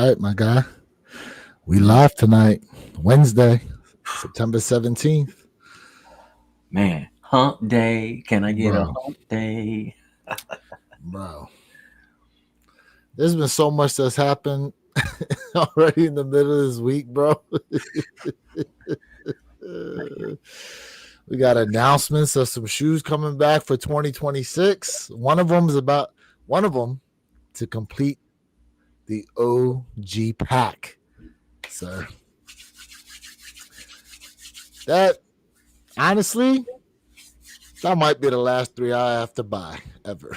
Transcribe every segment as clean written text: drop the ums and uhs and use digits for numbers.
All right, my guy. We live tonight, Wednesday, September 17th. Man, hump day. Can I get a Bro, hump day? bro. There's been so much that's happened already in the middle of this week, bro. We got announcements of some shoes coming back for 2026. One of them to complete the OG pack, sir. That honestly, that might be the last three I have to buy ever.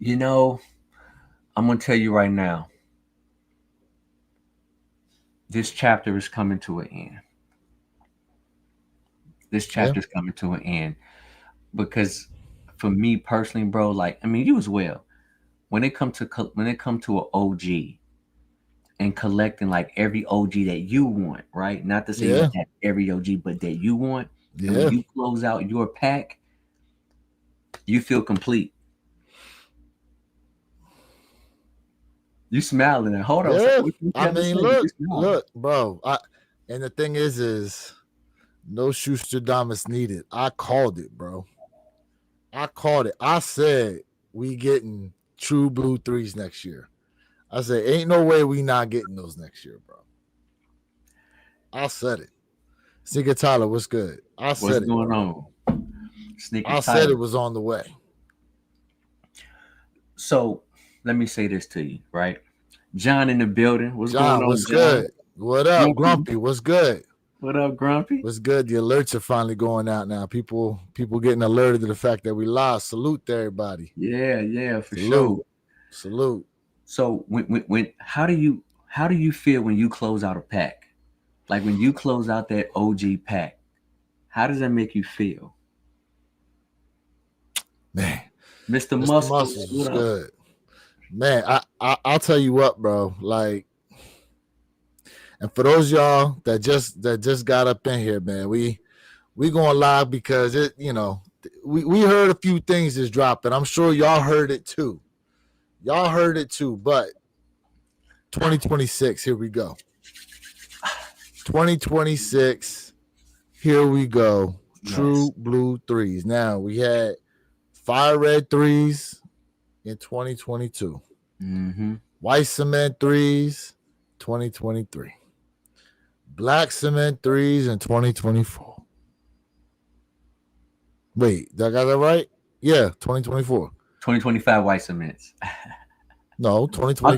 You know, I'm going to tell you right now, this chapter is coming to an end. This chapter is coming to an end because for me personally, bro, like, I mean, you as well. When it comes to an OG and collecting like every OG that you want, right? Not to say you have every OG, but that you want. And when you close out your pack, you feel complete. You smiling and hold on. Yeah. I mean, look, bro. And the thing is no Shoestradamus needed. I called it, bro. I called it. I said we getting true blue threes next year. I said, ain't no way we not getting those next year, bro. I said it. Sneaker Tyler, what's good? What's going on? I said it was on the way. So let me say this to you, right? John in the building. What's going on, what's good? What up, Grumpy? What's good? What up, Grumpy? What's good? The alerts are finally going out now. People getting alerted to the fact that we live. Salute to everybody. Yeah, for sure. Salute. So when how do you feel when you close out a pack? Like when you close out that OG pack, how does that make you feel? Man, Mr. Muscles was good. Man, I'll tell you what, bro. Like, and for those y'all that just got up in here, man, we going live because it, we heard a few things just dropping. I'm sure y'all heard it too. But 2026, here we go. 2026, here we go. True blue threes. Now, we had fire red threes in 2022. Mm-hmm. White cement threes, 2023. Black cement threes in 2024. Wait, did I got that right? Yeah, 2024. 2025 white cements. No, 2025. I'm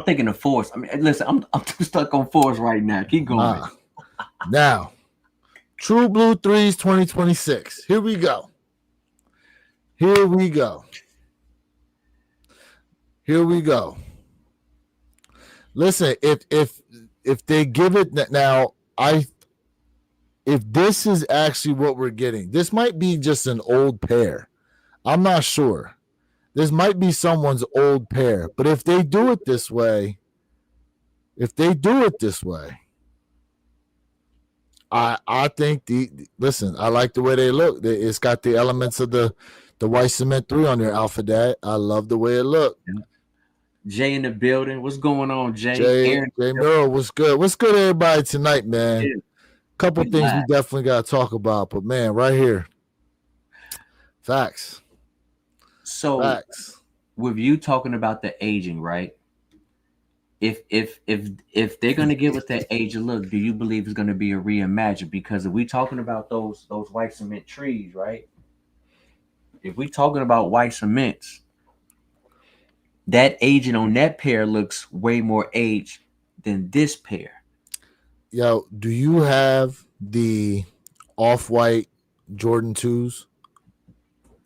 thinking of force. I mean, listen, I'm too stuck on force right now. Keep going. Now, True Blue Threes 2026. Here we go. Listen, if they give it now, if this is actually what we're getting, this might be just an old pair. I'm not sure. This might be someone's old pair, but if they do it this way, I think listen, I like the way they look. It's got the elements of the white cement 3 on there, Alpha Dad. I love the way it looked. Jay in the building. What's going on, Jay? Jay Merrill, what's good? What's good, everybody, tonight, man? Yeah. Couple things we definitely got to talk about, but man, right here, facts. So, with you talking about the aging, right? If they're gonna give us that aging look, do you believe it's gonna be a reimagine? Because if we talking about those white cement trees, right? If we talking about white cements, that aging on that pair looks way more aged than this pair. Yo, do you have the off-white Jordan 2s?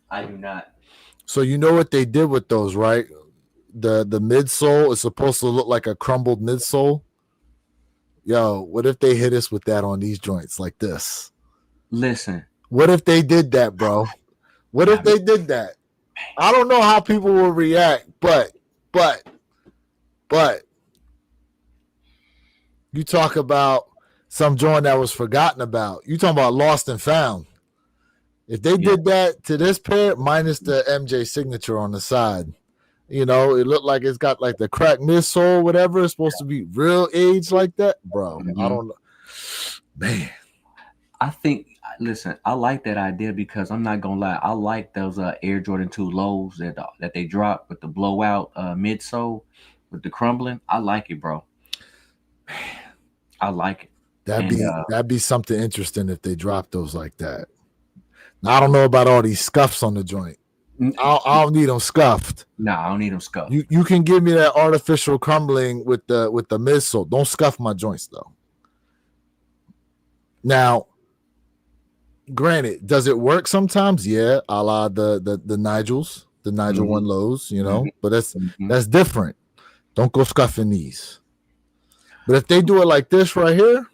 I do not. So you know what they did with those, right? The midsole is supposed to look like a crumbled midsole. Yo, what if they hit us with that on these joints like this? Listen. What if they did that, bro? What if they did that? I don't know how people will react, but you talk about some joint that was forgotten about. You talking about lost and found. If they did that to this pair, minus the MJ signature on the side, You know, it looked like it's got like the cracked midsole, whatever. It's supposed to be real age like that, bro. I don't know, man. I think. Listen, I like that idea because I'm not gonna lie. I like those Air Jordan 2 lows that they drop with the blowout midsole with the crumbling. I like it, bro. I like it. And That'd be something interesting if they drop those like that. Now, I don't know about all these scuffs on the joint. I don't need them scuffed. No, I don't need them scuffed. You can give me that artificial crumbling with the midsole. Don't scuff my joints though. Now, granted, does it work sometimes? Yeah, a la the Nigels, the Nigel one lows, you know. But that's different. Don't go scuffing these. But if they do it like this right here,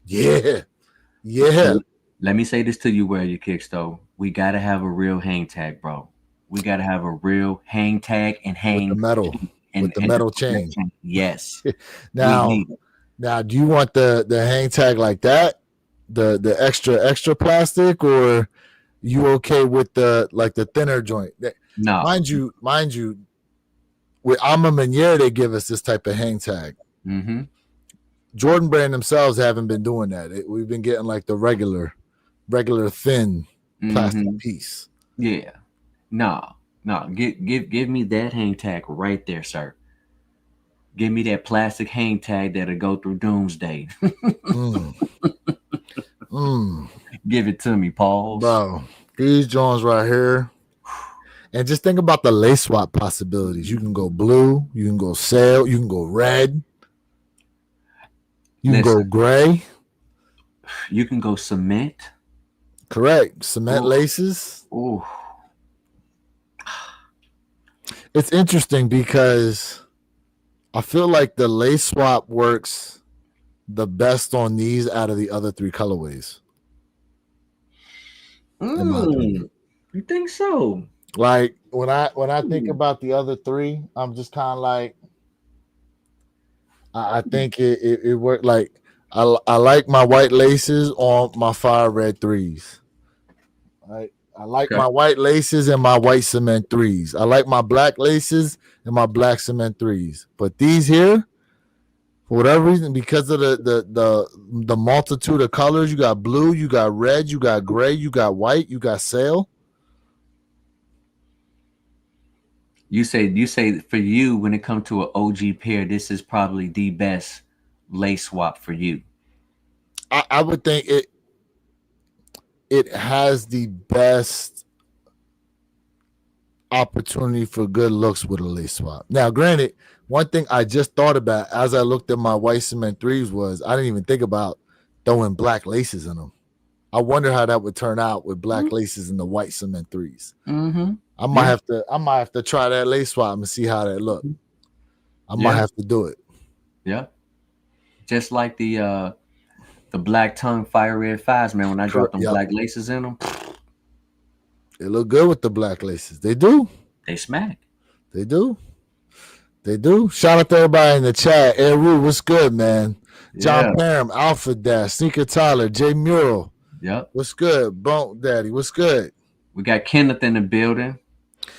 yeah. Let me say this to you, wear your kicks though. We gotta have a real hang tag, bro. We gotta have a real hang tag and hang with the metal with the metal chain. Yes. Now, do you want the hang tag like that? The extra plastic, or you okay with the thinner joint? No. Mind you, with Alma Maniere, they give us this type of hang tag. Mm-hmm. Jordan Brand themselves haven't been doing that. We've been getting like the regular thin plastic piece. Yeah. No. Give me that hang tag right there, sir. Give me that plastic hang tag that'll go through doomsday. Give it to me, Paul. Bro, these Jones right here. And just think about the lace swap possibilities. You can go blue, you can go sail, you can go red, you can go gray. You can go cement. Correct. Cement laces. Ooh. It's interesting because I feel like the lace swap works the best on these out of the other three colorways. You think so? Like when I think about the other three, I'm just kind of like, I think it worked. Like I like my white laces on my fire red threes. Right. I like my white laces and my white cement threes. I like my black laces and my black cement threes. But these here, for whatever reason, because of the multitude of colors, you got blue, you got red, you got gray, you got white, you got sail. You say for you, when it comes to an OG pair, this is probably the best lace swap for you. I would think it has the best opportunity for good looks with a lace swap. Now, granted, one thing I just thought about as I looked at my white cement threes was I didn't even think about throwing black laces in them. I wonder how that would turn out with black laces in the white cement threes. I might have to try that lace swap and see how that look. I might have to do it. Yeah, just like the black tongue fire red fives, man. When I dropped them black laces in them, they look good with the black laces. They do. They smack. They do. They do. Shout out to everybody in the chat. Eru, what's good, man? John Parham, Alpha Dash, Sneaker Tyler, Jay Mural. Yep. What's good? Bone Daddy, what's good? We got Kenneth in the building.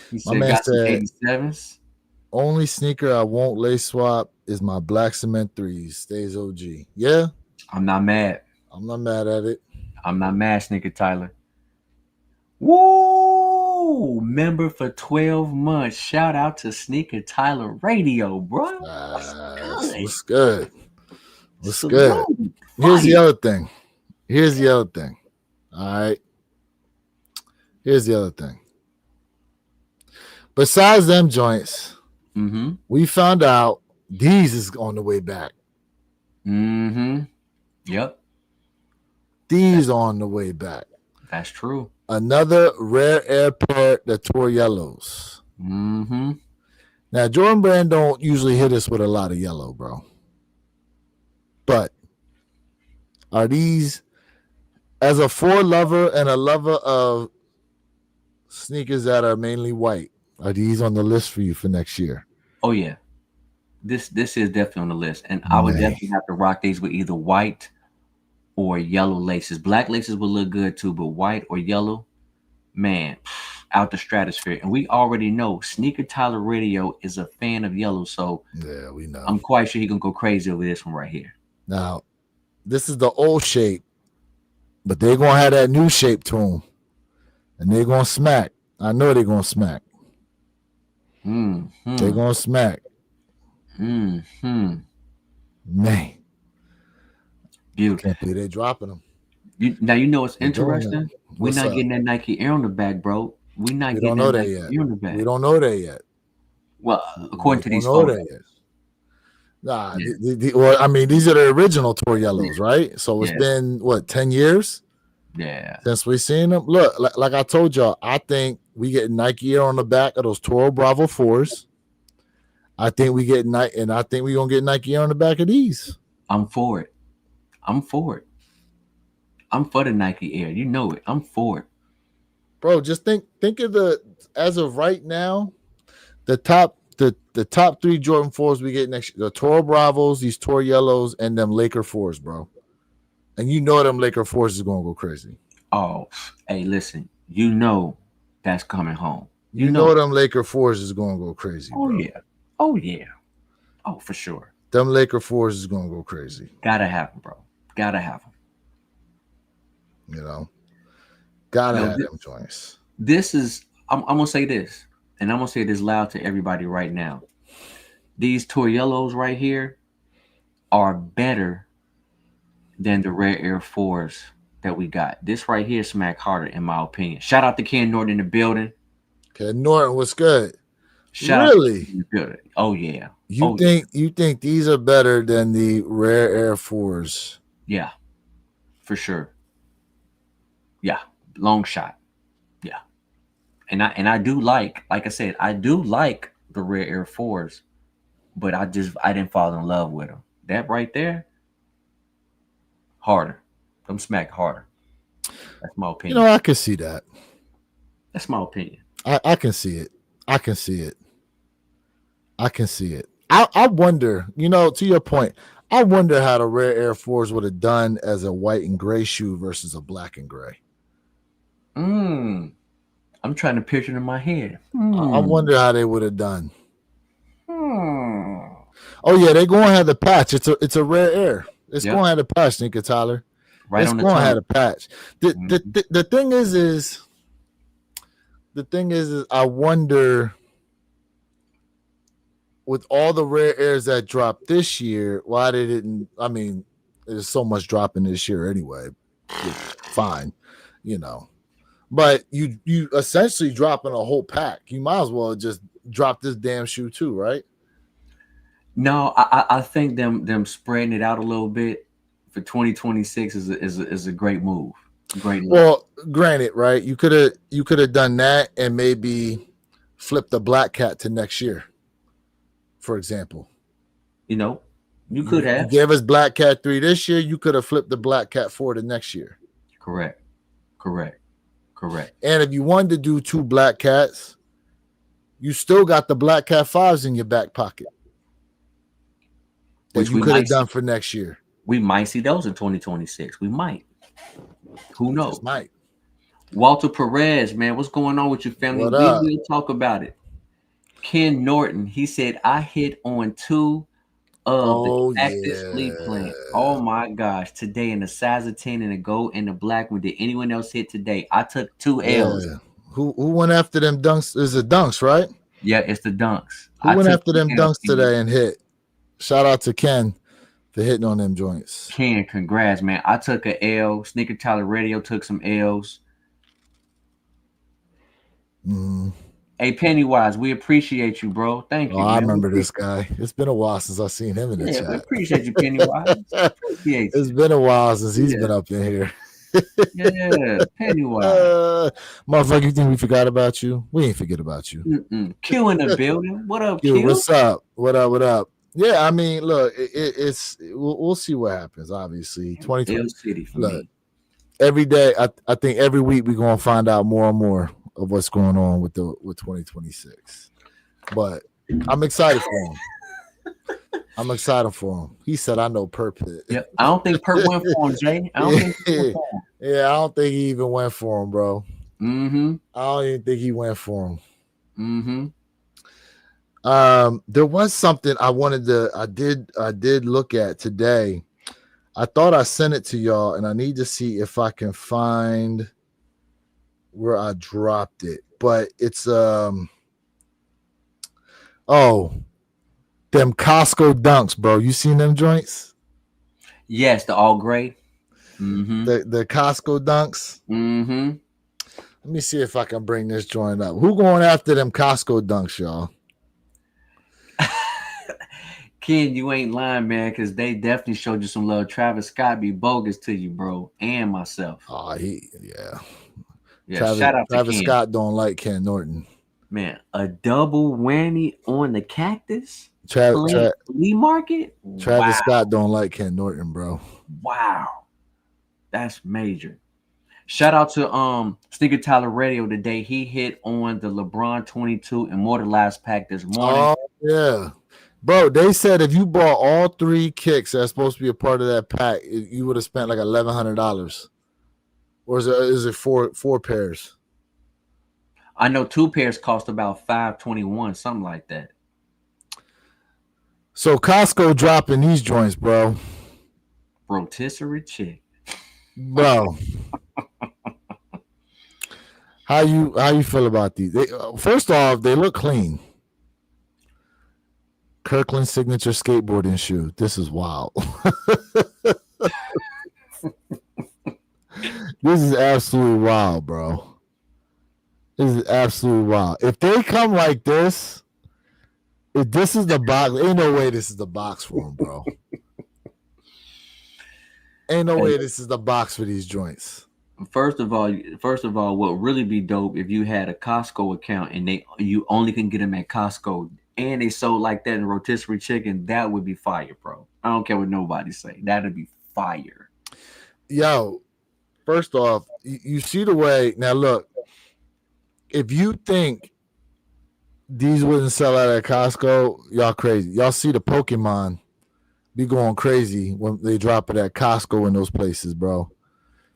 He said, got some 87s. Only sneaker I won't lace swap is my black cement threes. Stays OG. Yeah? I'm not mad. I'm not mad at it. I'm not mad, Sneaker Tyler. Woo! Member for 12 months. Shout out to Sneaker Tyler Radio, bro. What's good? What's good? Here's the other thing. All right. Here's the other thing. Besides them joints, we found out these is on the way back. Yep. These are on the way back. That's true. Another rare air pair, the Tour Yellows. Now, Jordan Brand don't usually hit us with a lot of yellow, bro. But are these, as a four lover and a lover of sneakers that are mainly white, are these on the list for you for next year? Oh, yeah. This is definitely on the list. And I would definitely have to rock these with either white or yellow laces. Black laces would look good too, but white or yellow, man, out the stratosphere. And we already know Sneaker Tyler Radio is a fan of yellow. So yeah, we know. I'm quite sure he's going to go crazy over this one right here. Now, this is the old shape, but they're going to have that new shape to them. And they're going to smack. I know they're going to smack. Mm-hmm. They're going to smack. Mm-hmm. Man. Beautiful. Can't believe they're dropping them. Now, you know what's interesting? We're not getting that Nike Air on the back, bro. We're not getting that Nike Air on the back. We don't know that yet. Well, according to these photos. Nah, well, I mean, these are the original Tour Yellows, right? So it's been, 10 years? Yeah. Since we've seen them. Look, like I told y'all, I think we get Nike Air on the back of those Toro Bravo 4s. I think we get Nike, and I think we're going to get Nike Air on the back of these. I'm for it. I'm for the Nike Air. You know it. I'm for it. Bro, just think of as of right now, the top 3 Jordan 4s we get next year. The Toro Bravos, these Toro Yellows, and them Laker 4s, bro. And you know them Laker 4s is going to go crazy. Oh, hey, listen. You know that's coming home. You know them Laker 4s is going to go crazy, bro. Oh, yeah. Oh, for sure. Them Laker 4s is going to go crazy. Gotta have them, bro. Gotta have them. You know? Gotta have them joints. This is, I'm going to say this, and I'm going to say this loud to everybody right now. These Tour Yellows right here are better than the Rare Air 4s that we got. This right here smack harder, in my opinion. Shout out to Ken Norton in the building. Ken Norton, what's good? Really? In the building. Oh, yeah. You think these are better than the Rare Air 4s? Yeah, for sure. Yeah, long shot. Yeah. And I do like I said, I do like the Rare Air 4s, but I didn't fall in love with them. That right there, harder. Them smack harder. That's my opinion. You know, I can see that. That's my opinion. I can see it. I can see it. I wonder, to your point, I wonder how the Rare Air 4s would have done as a white and gray shoe versus a black and gray. I'm trying to picture it in my head. I wonder how they would have done. Oh yeah, they're going to have the patch. It's a Rare Air. It's going to have the patch, Nika Tyler. Right, it's going to have the patch. The thing is, I wonder, with all the Rare Airs that dropped this year, why they didn't. I mean, there's so much dropping this year anyway. Fine, but you essentially dropping a whole pack. You might as well just drop this damn shoe too, right? No, I think them spreading it out a little bit for 2026 is a great move. Well, granted, right? You could have done that and maybe flip the Black Cat to next year, for example. You could have. You gave us Black Cat 3 this year. You could have flipped the Black Cat 4 to next year. Correct. And if you wanted to do 2 Black Cats, you still got the Black Cat 5s in your back pocket that you could have done for next year. We might see those in 2026. We might. Who knows? Just might. Walter Perez, man, what's going on with your family? We will talk about it. Ken Norton, he said, I hit on 2 of the active sleep plan. Oh my gosh. Today in the size of 10 and the gold and the black one. Did anyone else hit today? I took 2 L's. Yeah. Who went after them dunks? Is it dunks, right? Yeah, it's the dunks. Who went after them dunks today and hit? Shout out to Ken for hitting on them joints. Ken, congrats, man. I took a L. Sneaker Tyler Radio took some L's. Hey, Pennywise, we appreciate you, bro. Thank you. I remember this guy. It's been a while since I've seen him in the chat. We appreciate you, Pennywise. It's been a while since he's been up in here. Yeah, Pennywise. Motherfucker, you think we forgot about you? We ain't forget about you. Q in the building. What up, Q? What's up? What up? Yeah, I mean, look, we'll see what happens, obviously. 2020. Look, every day, I think every week we're going to find out more and more of what's going on with 2026. But I'm excited for him. He said, I know Perp hit. Yep. I don't think Perp went for him, Jay. I don't think I don't think he even went for him, bro. Mm-hmm. I don't even think he went for him. Mm-hmm. There was something I wanted to. I did look at today. I thought I sent it to y'all, and I need to see if I can find where I dropped it. But it's oh, them Costco dunks, bro. You seen them joints? Yes, the all gray. Mm-hmm. The Costco dunks. Mm-hmm. Let me see if I can bring this joint up. Who going after them Costco dunks, y'all? Ken, you ain't lying, man, because they definitely showed you some love. Travis Scott be bogus to you, bro, and myself. Oh, yeah. Yeah, shout out to Travis Ken. Scott don't like Ken Norton. Man, a double whammy on the cactus Travis flea market. Wow, Scott don't like Ken Norton, bro. wow, that's major. Shout out to Sneaker Tyler Radio today. He hit on the LeBron 22 Immortalized pack this morning. Oh yeah, bro. They said if you bought all 3 kicks that's supposed to be a part of that pack, you would have spent like $1,100. Or is it four pairs? I know 2 pairs cost about $521, something like that. So Costco dropping these joints, bro. Rotisserie chick, Bro. How you feel about these? First off, they look clean. Kirkland signature skateboarding shoe. This is wild. This is absolutely wild, bro. This is absolutely wild. If they come like this, if this is the box, ain't no way this is the box for them, bro. Ain't no way this is the box for these joints. First of all, what really be dope if you had a Costco account and you only can get them at Costco and they sold like that in rotisserie chicken, that would be fire, bro. I don't care what nobody say. That'd be fire. Yo, first off, you see the way now. Look, if you think these wouldn't sell out at Costco, y'all crazy. Y'all see the Pokemon be going crazy when they drop it at Costco in those places, bro.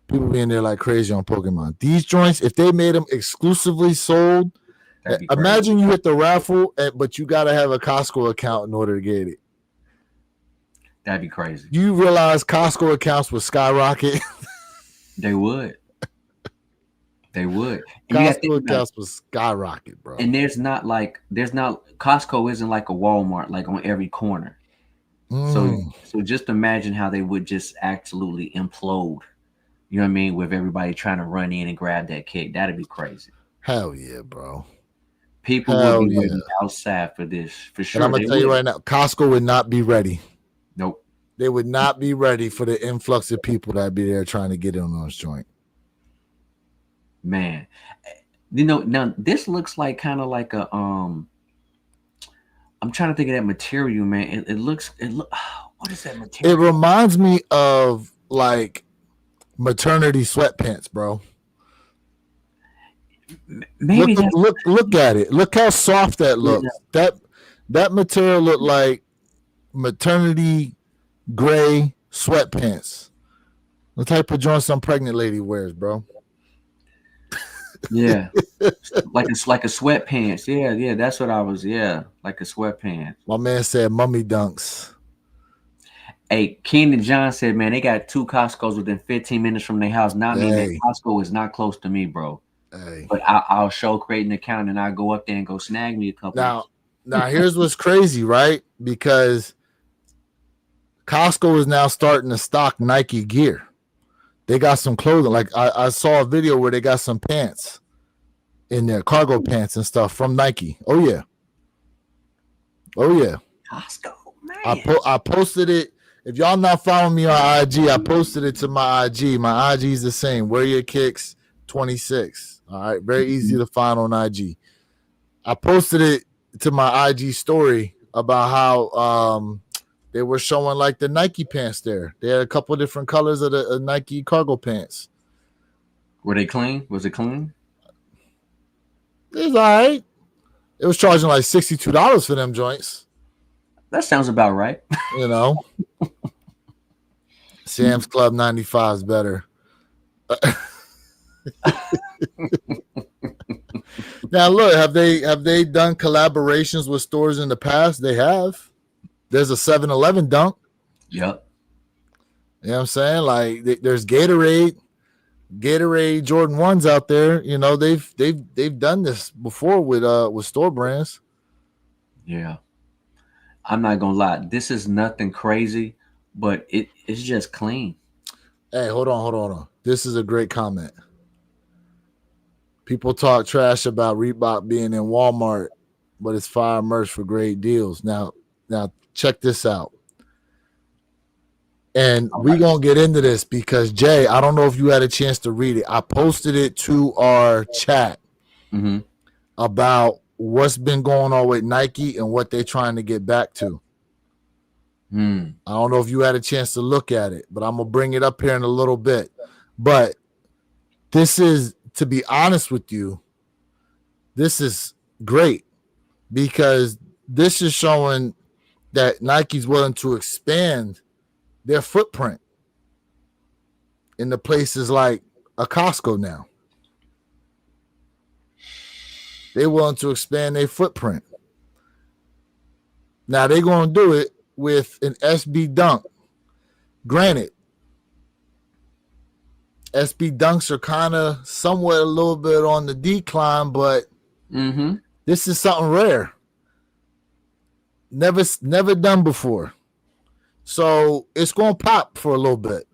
People being there like crazy on Pokemon. These joints, if they made them exclusively sold, imagine you hit the raffle, but you got to have a Costco account in order to get it. That'd be crazy. You realize Costco accounts would skyrocket? They would. They would. And Costco accounts would skyrocket, bro. And Costco isn't like a Walmart, like on every corner. So just imagine how they would just absolutely implode. You know what I mean? With everybody trying to run in and grab that kick. That'd be crazy. Hell yeah, bro. People would be waiting outside for this, for sure. And I'm going to tell you right now, Costco would not be ready. Nope. They would not be ready for the influx of people that'd be there trying to get in on this joint. Man. You know, now this looks like kind of like a I'm trying to think of that material, man. What is that material? It reminds me of like maternity sweatpants, bro. Maybe look at it. Look how soft that looks. Yeah. That material looked like maternity gray sweatpants. The type of joint some pregnant lady wears, bro. Yeah, like a sweatpants. Yeah, that's what I was. Yeah, like a sweatpants. My man said mummy dunks. Hey, Keenan John said, man, they got 2 Costco's within 15 minutes from their house. Not me, man. Costco is not close to me, bro. Hey. But I'll create an account and I'll go up there and go snag me a couple. Now here's what's crazy, right? Because Costco is now starting to stock Nike gear. They got some clothing. Like I saw a video where they got some pants in there, cargo pants and stuff from Nike. Oh yeah. Costco, man. I posted it. If y'all not following me on IG, I posted it to my IG. My IG is the same. Wear Your Kicks 26. All right. Very easy to find on IG. I posted it to my IG story about how they were showing like the Nike pants there. They had a couple different colors of the Nike cargo pants. Were they clean? Was it clean? It was all right. It was charging like $62 for them joints. That sounds about right. You know, Sam's Club 95 is better. Now look, have they done collaborations with stores in the past? They have. There's a 7-Eleven dunk. Yep. You know what I'm saying? Like there's Gatorade Jordan 1s out there. You know, they've done this before with store brands. Yeah. I'm not gonna lie. This is nothing crazy, but it's just clean. Hey, hold on. This is a great comment. People talk trash about Reebok being in Walmart, but it's fire merch for great deals. Now check this out. And we gonna get into this because Jay, I don't know if you had a chance to read it. I posted it to our chat about what's been going on with Nike and what they're trying to get back to. I don't know if you had a chance to look at it, but I'm gonna bring it up here in a little bit. But this is, to be honest with you, this is great because this is showing that Nike's willing to expand their footprint in the places like a Costco now. They're willing to expand their footprint. Now they're going to do it with an SB Dunk. Granted, SB Dunks are kind of somewhat a little bit on the decline, but this is something rare. Never done before. So it's going to pop for a little bit.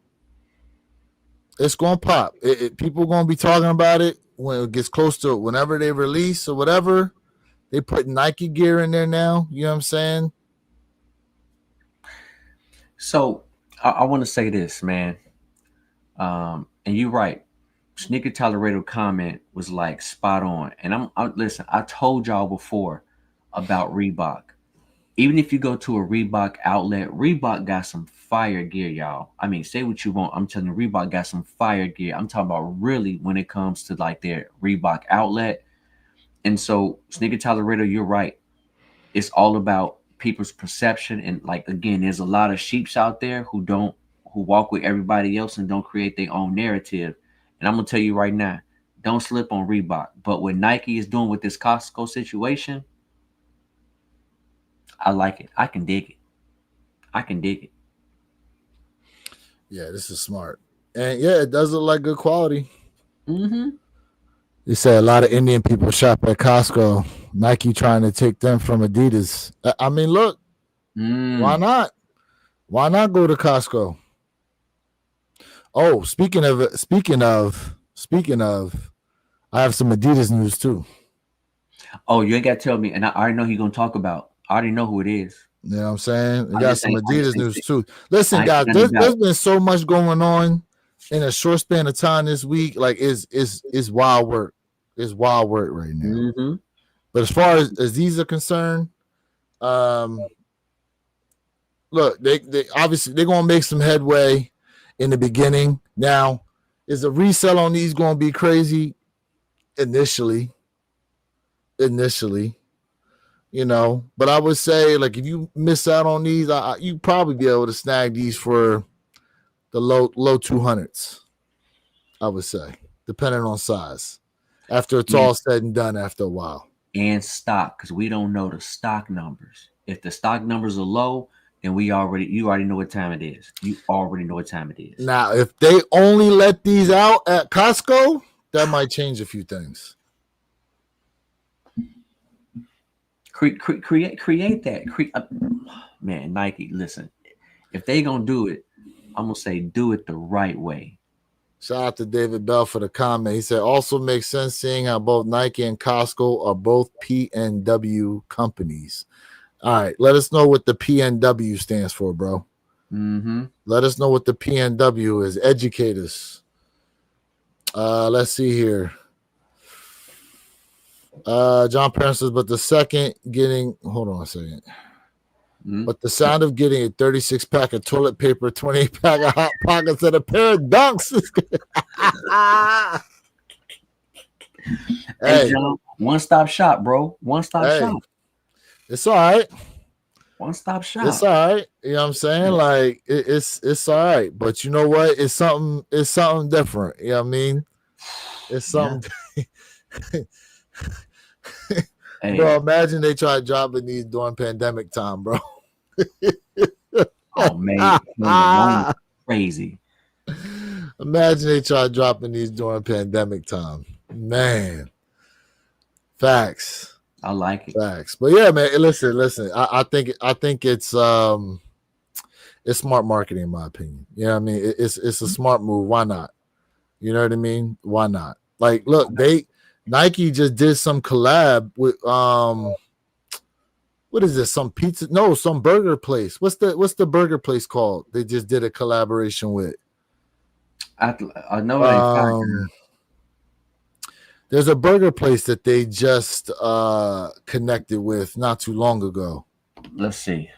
It's going to pop. People are going to be talking about it when it gets close to it. Whenever they release or whatever, they put Nike gear in there now. You know what I'm saying? So I want to say this, man. And you're right. Sneaker Tolerator comment was like spot on. And listen, I told y'all before about Reebok. Even if you go to a Reebok outlet, Reebok got some fire gear, y'all. I mean, say what you want. I'm telling you, Reebok got some fire gear. I'm talking about really when it comes to like their Reebok outlet. And so, Sneaker Tolerator, you're right. It's all about people's perception. And like, again, there's a lot of sheeps out there who walk with everybody else and don't create their own narrative. And I'm going to tell you right now, don't slip on Reebok. But what Nike is doing with this Costco situation, I like it. I can dig it. Yeah, this is smart. And yeah, it does look like good quality. They say a lot of Indian people shop at Costco. Nike trying to take them from Adidas. I mean, look, why not? Why not go to Costco? Oh, speaking of, I have some Adidas news too. Oh, you ain't got to tell me, and I already know who you're gonna talk about. I already know who it is. You know what I'm saying? We got some Adidas news too. Listen, guys, there's been so much going on in a short span of time this week. Like, it's wild work. It's wild work right now. But as far as these are concerned, look, they obviously they're gonna make some headway in the beginning. Now, is the resale on these gonna be crazy initially? You know, but I would say, like, if you miss out on these, you probably be able to snag these for the low 200s. I would say, depending on size. After it's all said and done, after a while. And stock, because we don't know the stock numbers. If the stock numbers are low, then you already know what time it is. You already know what time it is. Now, if they only let these out at Costco, that might change a few things. Create that. Man, Nike, listen. If they gonna do it, I'm gonna say do it the right way. Shout out to David Bell for the comment. He said, also makes sense seeing how both Nike and Costco are both PNW companies. All right, let us know what the PNW stands for, bro. Let us know what the PNW is. Educate us. Let's see here. John Parent says, but the second getting, hold on a second. But the sound of getting a 36 pack of toilet paper, 28 pack of Hot Pockets, and a pair of Dunks. Hey, John, one-stop shop, bro. One-stop shop. It's all right. One-stop shop. It's all right. You know what I'm saying? Like, it's all right. But you know what? It's something different. You know what I mean? It's Yeah. something. Hey. Bro, imagine they try dropping these during pandemic time, bro. Oh man, man, the moment crazy. Imagine they try dropping these during pandemic time. Man. Facts. I like it. Facts. But yeah, man, listen. I think it's smart marketing in my opinion. You know what I mean? It's a smart move. Why not? You know what I mean? Why not? Like, look, Nike just did some collab with what is this? Some pizza? No, some burger place. What's the burger place called? They just did a collaboration with. I know it ain't fire. There's a burger place that they just connected with not too long ago. Let's see.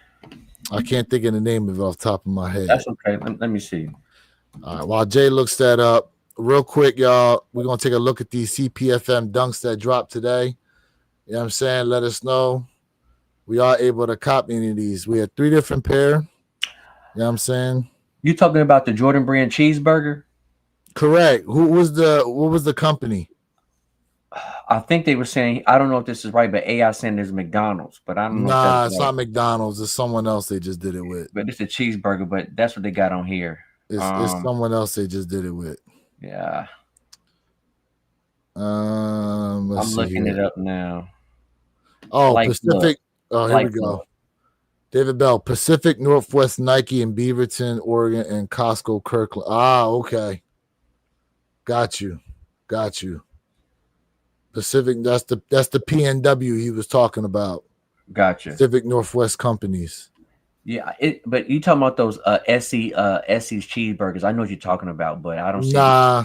I can't think of the name of it off the top of my head. That's okay. Let me see. All right, while Jay looks that up, real quick, y'all, we're going to take a look at these CPFM dunks that dropped today. You know what I'm saying? Let us know. We are able to copy any of these. We had 3 different pair. You know what I'm saying? You talking about the Jordan Brand cheeseburger? Correct. What was the company? I think they were saying, I don't know if this is right, but AI saying there's McDonald's, but I don't know if Nah, that's it's right. not McDonald's. It's someone else they just did it with. But it's a cheeseburger, but that's what they got on here. It's someone else they just did it with. Yeah. I'm looking it up now. Oh, like, Pacific. Here we go. David Bell, Pacific Northwest Nike in Beaverton, Oregon, and Costco Kirkland. Ah, okay. Got you. Pacific, that's the PNW he was talking about. Gotcha. Pacific Northwest Companies. Yeah, but you talking about those SC's cheeseburgers. I know what you're talking about, but I don't see. Nah.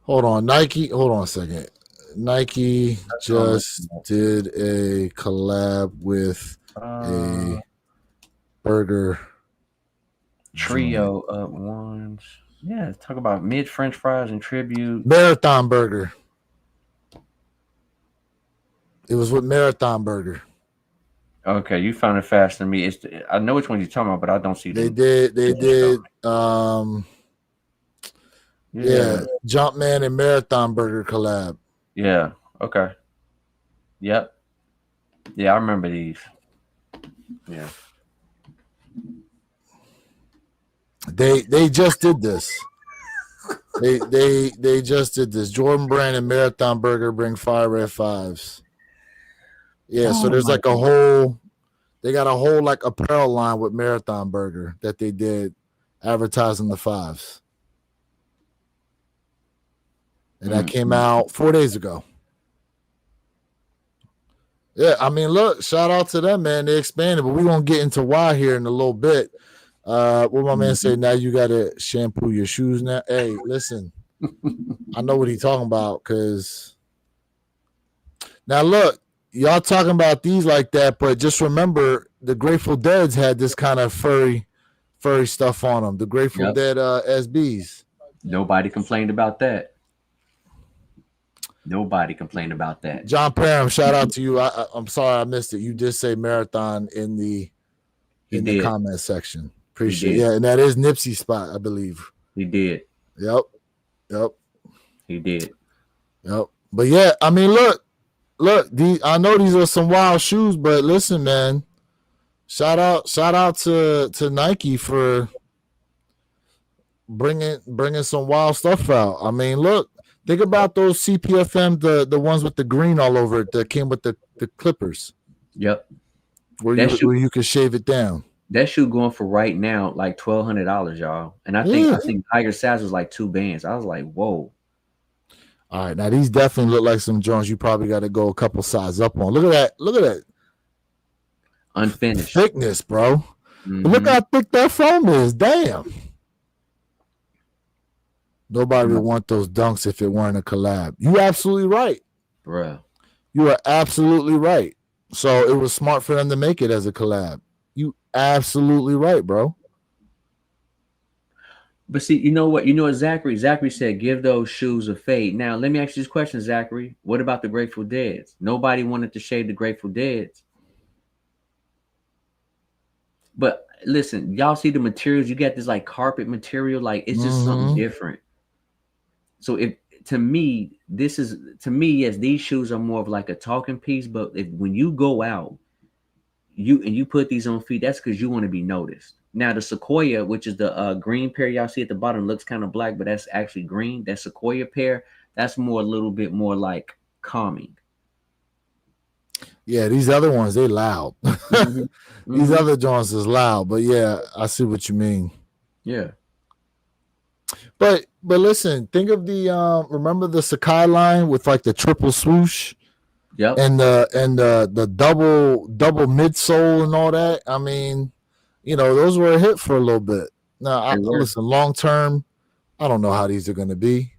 Hold on. Nike, hold on a second. Nike just did a collab with a burger trio of ones. Yeah, talk about mid French fries and tribute. Marathon Burger. It was with Marathon Burger. Okay, you found it faster than me. I know which one you're talking about, but I don't see them. They did. Yeah, Jumpman and Marathon Burger collab. Yeah. Okay. Yep. Yeah, I remember these. Yeah. They just did this. They just did this. Jordan Brand and Marathon Burger bring Fire Red 5s. Yeah, so there's like a whole. They got a whole like apparel line with Marathon Burger that they did advertising the 5s. And that came out 4 days ago. Yeah, I mean, look, shout out to them, man. They expanded, but we're going to get into why here in a little bit. What my man say, now you got to shampoo your shoes now. Hey, listen, I know what he's talking about because now look, y'all talking about these like that, but just remember the Grateful Dead's had this kind of furry stuff on them. The Grateful Dead SBs. Nobody complained about that. Nobody complained about that. John Parham, shout out to you. I'm sorry I missed it. You did say Marathon in the comment section. Appreciate it. Yeah, and that is Nipsey's spot, I believe. He did. Yep. He did. Yep. But yeah, I mean, look. I know these are some wild shoes, but listen, man. Shout out to Nike for bringing some wild stuff out. I mean, look. Think about those CPFM, the ones with the green all over it that came with the clippers. Yep. Where you could shave it down. That shoe going for right now like $1,200, y'all. And I think Tiger Sass was like $2 I was like, whoa. All right, now these definitely look like some Jones you probably got to go a couple sizes up on. Look at that. Unfinished thickness, bro. Mm-hmm. Look how thick that foam is. Damn. Nobody would want those dunks if it weren't a collab. You absolutely right. Bruh. You are absolutely right. So it was smart for them to make it as a collab. You absolutely right, bro. But see, you know what? Zachary said, give those shoes a fade. Now, let me ask you this question, Zachary. What about the Grateful Deads? Nobody wanted to shave the Grateful Deads. But listen, y'all see the materials? You got this like carpet material. Like, it's just something different. So to me, yes, these shoes are more of like a talking piece. But when you go out, you put these on feet, that's because you want to be noticed. Now the Sequoia, which is the green pair y'all see at the bottom, looks kind of black, but that's actually green. That Sequoia pair, that's more a little bit more like calming. Yeah, these other ones, they loud. Mm-hmm. These Mm-hmm. other joints is loud, but yeah, I see what you mean. Yeah. But listen, think of the remember the Sakai line with like the triple swoosh Yep. and the double midsole and all that. I mean, those were a hit for a little bit. Now, listen, long term, I don't know how these are going to be,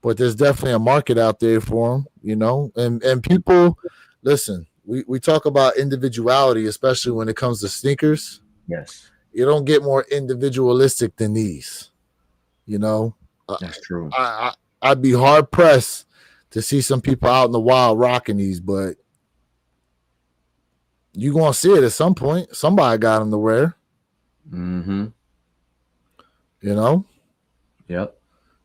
but there's definitely a market out there for them, and people, listen, we talk about individuality, especially when it comes to sneakers. Yes. You don't get more individualistic than these, That's true. I'd be hard pressed to see some people out in the wild rocking these, but you gonna see it at some point. Somebody got them to wear. Mm-hmm. Yep.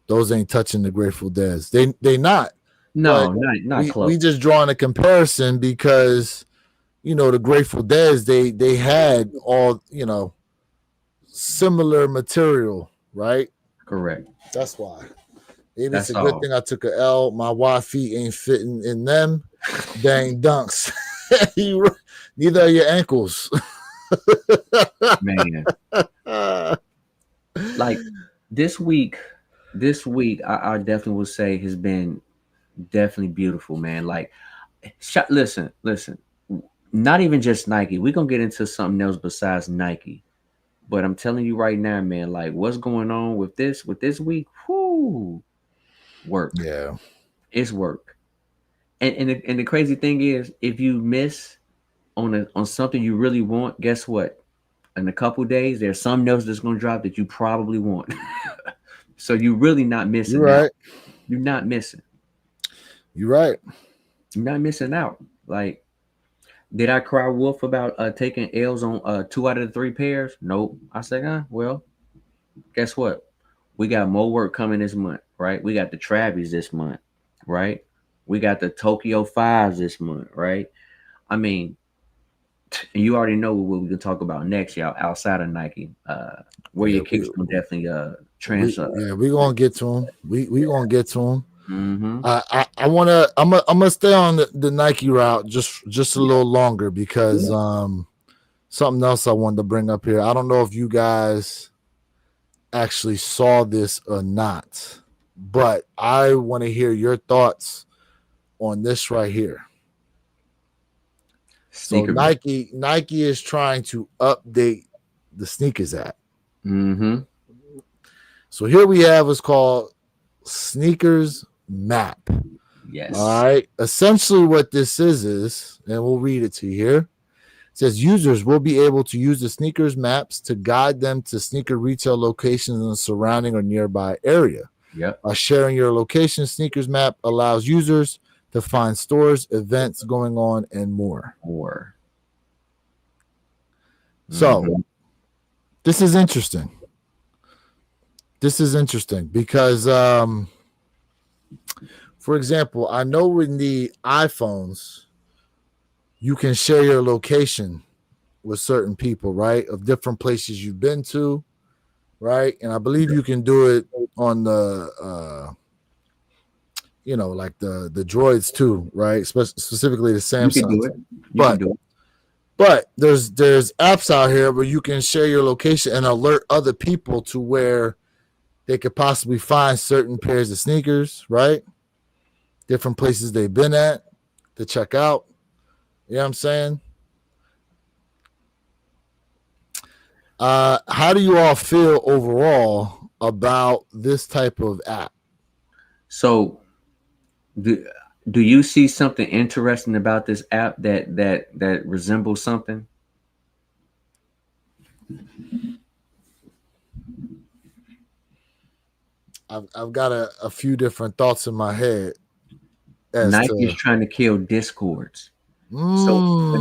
Those ain't touching the Grateful Dead. They not. No, not close. We just drawing a comparison because the Grateful Dead they had all similar material, right? Correct. That's why. Maybe it's a good thing I took a L. My wide feet ain't fitting in them. Dang dunks. Neither are your ankles. Man. Like this week, I definitely would say has been definitely beautiful, man. Like, listen. Not even just Nike. We're gonna get into something else besides Nike. But I'm telling you right now, man, like what's going on with this week? Whoo, work. Yeah, it's work. And the crazy thing is, if you miss on something you really want, guess what? In a couple days, there's something else that's gonna drop that you probably want. So you're really not missing. You're right. You're not missing. You're right. You're not missing out. Like, did I cry wolf about taking L's on 2 out of the 3 pairs? Nope. I said, well, guess what? We got more work coming this month, right? We got the Travis this month, right? We got the Tokyo 5s this month, right? I mean, and you already know what we can talk about next, y'all, outside of Nike. Where your kicks will definitely transfer. We're gonna get to them. We gonna get to them. Mm-hmm. I'm gonna stay on the Nike route just a little longer because something else I wanted to bring up here. I don't know if you guys actually saw this or not, but I want to hear your thoughts on this right here. So Nike is trying to update the sneakers app. Mm-hmm. So here we have what's called Sneakers Map. Yes. All right. Essentially what this is, and we'll read it to you here. It says users will be able to use the sneakers maps to guide them to sneaker retail locations in the surrounding or nearby area. Yep. Sharing your location, sneakers map allows users to find stores, events going on, and more. So this is interesting. Because, for example, I know in the iPhones, you can share your location with certain people, right? Of different places you've been to, right? And I believe you can do it on the, like the droids too, right? Specifically the Samsung. You can do it. But there's apps out here where you can share your location and alert other people to where they could possibly find certain pairs of sneakers, right? Different places they've been at to check out. You know what I'm saying? How do you all feel overall about this type of app? So, do you see something interesting about this app that resembles something? I've got a few different thoughts in my head. Nike is trying to kill discords. So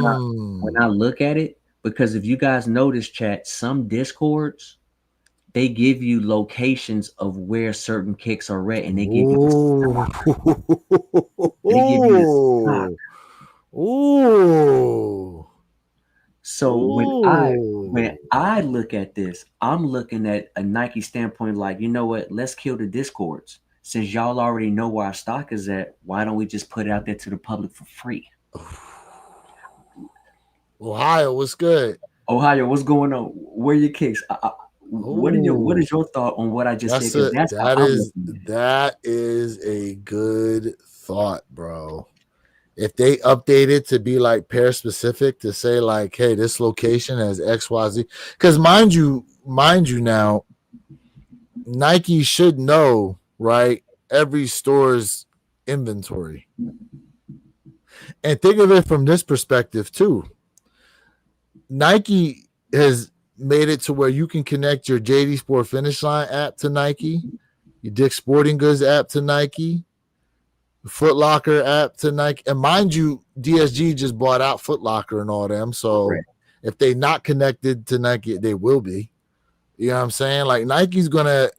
when I look at it, because if you guys notice, chat, some discords they give you locations of where certain kicks are at, and they give you the stock. Ooh. So when I look at this, I'm looking at a Nike standpoint like, you know what? Let's kill the discords. Since y'all already know where our stock is at, why don't we just put it out there to the public for free? Ohio, what's good? Ohio, what's going on? Where are your kicks? What is your thought on what I just said? Because that's how I'm looking at it. That is a good thought, bro. If they update it to be like pair specific, to say like, hey, this location has XYZ, because mind you now, Nike should know, right, every store's inventory. And think of it from this perspective too. Nike has made it to where you can connect your JD Sport Finish Line app to Nike, your Dick's Sporting Goods app to Nike, Foot Locker app to Nike. And mind you, DSG just bought out Foot Locker and all them. So if they not connected to Nike, they will be. You know what I'm saying? Like Nike's going to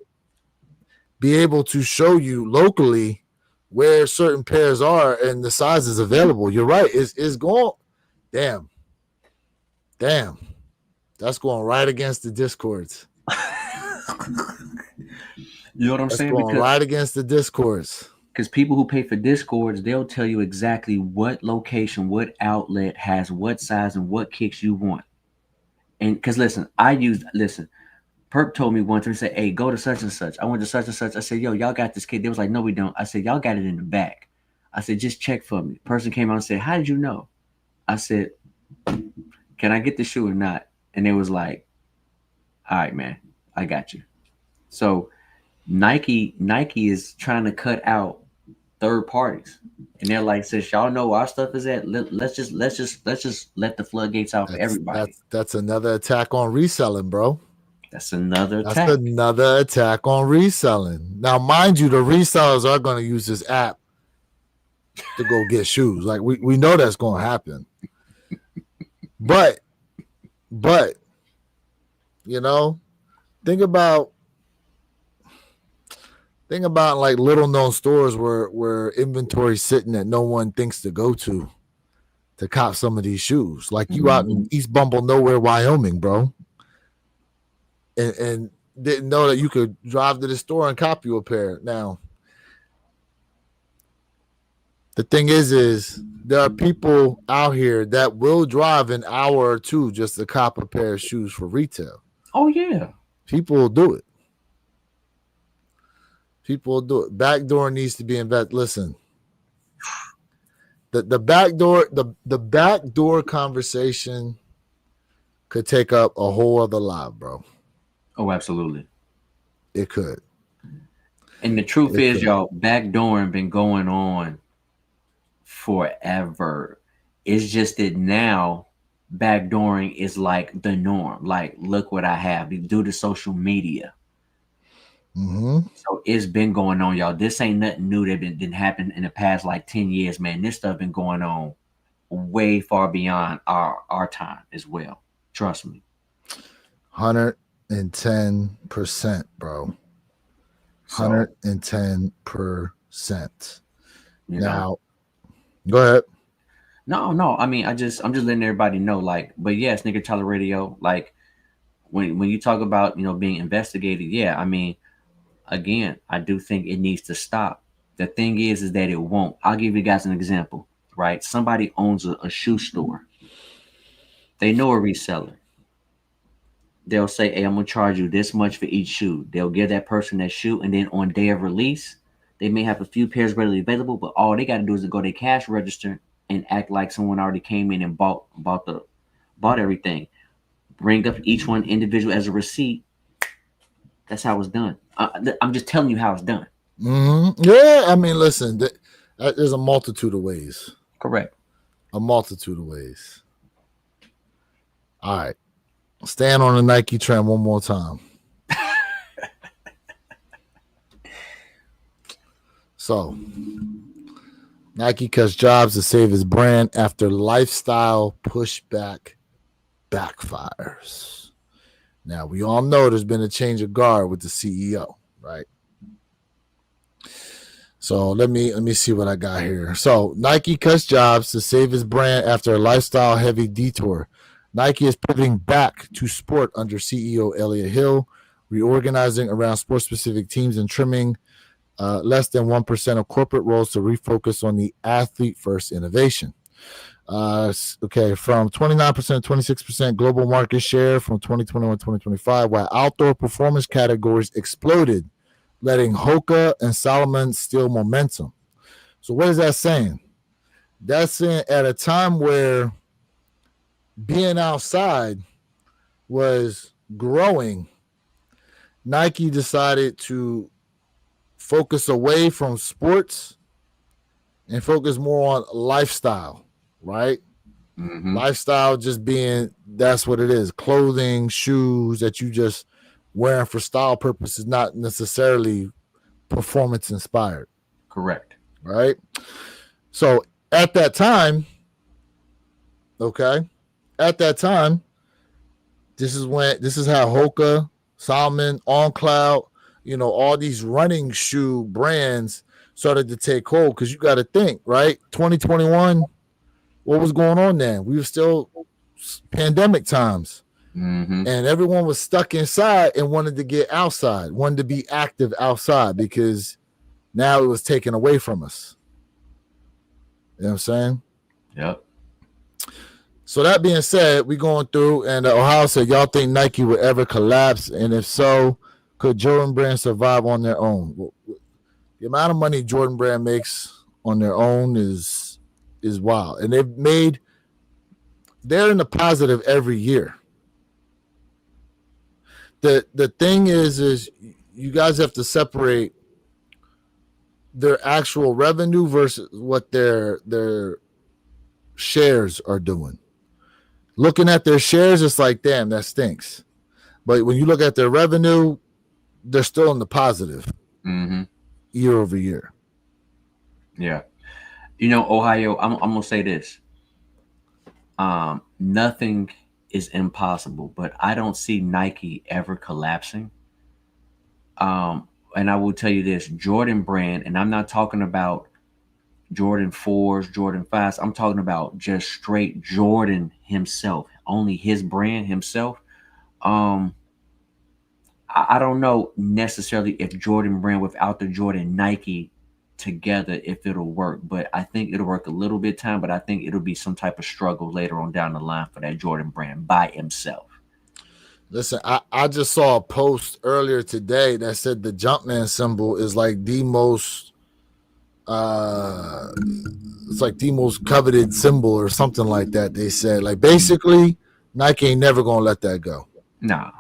be able to show you locally where certain pairs are and the sizes available. You're right. It's going, damn. That's going right against the discords. You know what I'm saying? Going right against the discords. Because people who pay for discords, they'll tell you exactly what location, what outlet has what size and what kicks you want. And because listen, Perp told me once, he said, hey, go to such and such. I went to such and such. I said, yo, y'all got this kid. They was like, no, we don't. I said, y'all got it in the back. I said, just check for me. Person came out and said, how did you know? I said, can I get the shoe or not? And they was like, all right, man, I got you. So Nike is trying to cut out third parties. And they're like, since y'all know where our stuff is at, let's just let the floodgates out for everybody. That's another attack on reselling, bro. That's another attack. That's another attack on reselling. Now, mind you, the resellers are going to use this app to go get shoes. Like we know that's going to happen. But you know, think about like little known stores where inventory's sitting that no one thinks to go to cop some of these shoes. Like you out in East Bumble Nowhere, Wyoming, bro. And didn't know that you could drive to the store and cop you a pair. Now, the thing is there are people out here that will drive an hour or two just to cop a pair of shoes for retail. Oh, yeah. People will do it. Backdoor needs to be invested. Listen, the backdoor conversation could take up a whole other live, bro. Oh, absolutely. It could. And the truth is, y'all, backdooring been going on forever. It's just that now backdooring is like the norm. Like, look what I have due to social media. So it's been going on, y'all. This ain't nothing new that didn't happen in the past like 10 years, man. This stuff been going on way far beyond our time as well. Trust me. 110%, bro. 110%. Now, go ahead. No. I mean, I'm just letting everybody know, like, but yeah, Sneaker Tyler Radio, like when you talk about, you know, being investigated, yeah, I mean, again, I do think it needs to stop. The thing is that it won't. I'll give you guys an example, right? Somebody owns a shoe store. They know a reseller. They'll say, hey, I'm going to charge you this much for each shoe. They'll give that person that shoe, and then on day of release, they may have a few pairs readily available, but all they got to do is to go to cash register and act like someone already came in and bought everything. Bring up each one individual as a receipt. That's how it's done. I'm just telling you how it's done. Yeah, I mean, listen, there's a multitude of ways. Correct. A multitude of ways. All right. Stand on the Nike trend one more time. So, Nike cuts jobs to save his brand after lifestyle pushback backfires. Now we all know there's been a change of guard with the CEO, right? So let me see what I got here. So Nike cuts jobs to save his brand after a lifestyle heavy detour. Nike is pivoting back to sport under CEO Elliott Hill, reorganizing around sport specific teams and trimming less than 1% of corporate roles to refocus on the athlete first innovation. Okay, from 29% to 26% global market share from 2021 to 2025, while outdoor performance categories exploded, letting Hoka and Salomon steal momentum. So, what is that saying? That's saying at a time where being outside was growing, Nike decided to focus away from sports and focus more on lifestyle, right? Mm-hmm. Lifestyle just being that's what it is. Clothing, shoes that you just wearing for style purposes, not necessarily performance inspired. Correct. Right? So at that time, okay, at that time, this is how Hoka, Salomon, On Cloud, all these running shoe brands started to take hold because you got to think, right? 2021, what was going on then? We were still pandemic times. Mm-hmm. And everyone was stuck inside and wanted to get outside, wanted to be active outside because now it was taken away from us. You know what I'm saying? Yep. So that being said, we going through, and Ohio said, y'all think Nike would ever collapse? And if so, could Jordan Brand survive on their own? Well, the amount of money Jordan Brand makes on their own is wild. And they're in the positive every year. The thing is you guys have to separate their actual revenue versus what their shares are doing. Looking at their shares, it's like, damn, that stinks. But when you look at their revenue, they're still in the positive year over year. Yeah. Ohio, I'm gonna say this. Nothing is impossible, but I don't see Nike ever collapsing. And I will tell you this, Jordan Brand, and I'm not talking about Jordan 4s, Jordan 5s. I'm talking about just straight Jordan himself, only his brand himself. I don't know necessarily if Jordan Brand without the Jordan Nike together, if it'll work, but I think it'll work a little bit time, but I think it'll be some type of struggle later on down the line for that Jordan Brand by himself. Listen, I just saw a post earlier today that said the Jumpman symbol is like the most it's like the most coveted symbol or something like that. They said, like, basically Nike ain't never gonna let that go. Nah.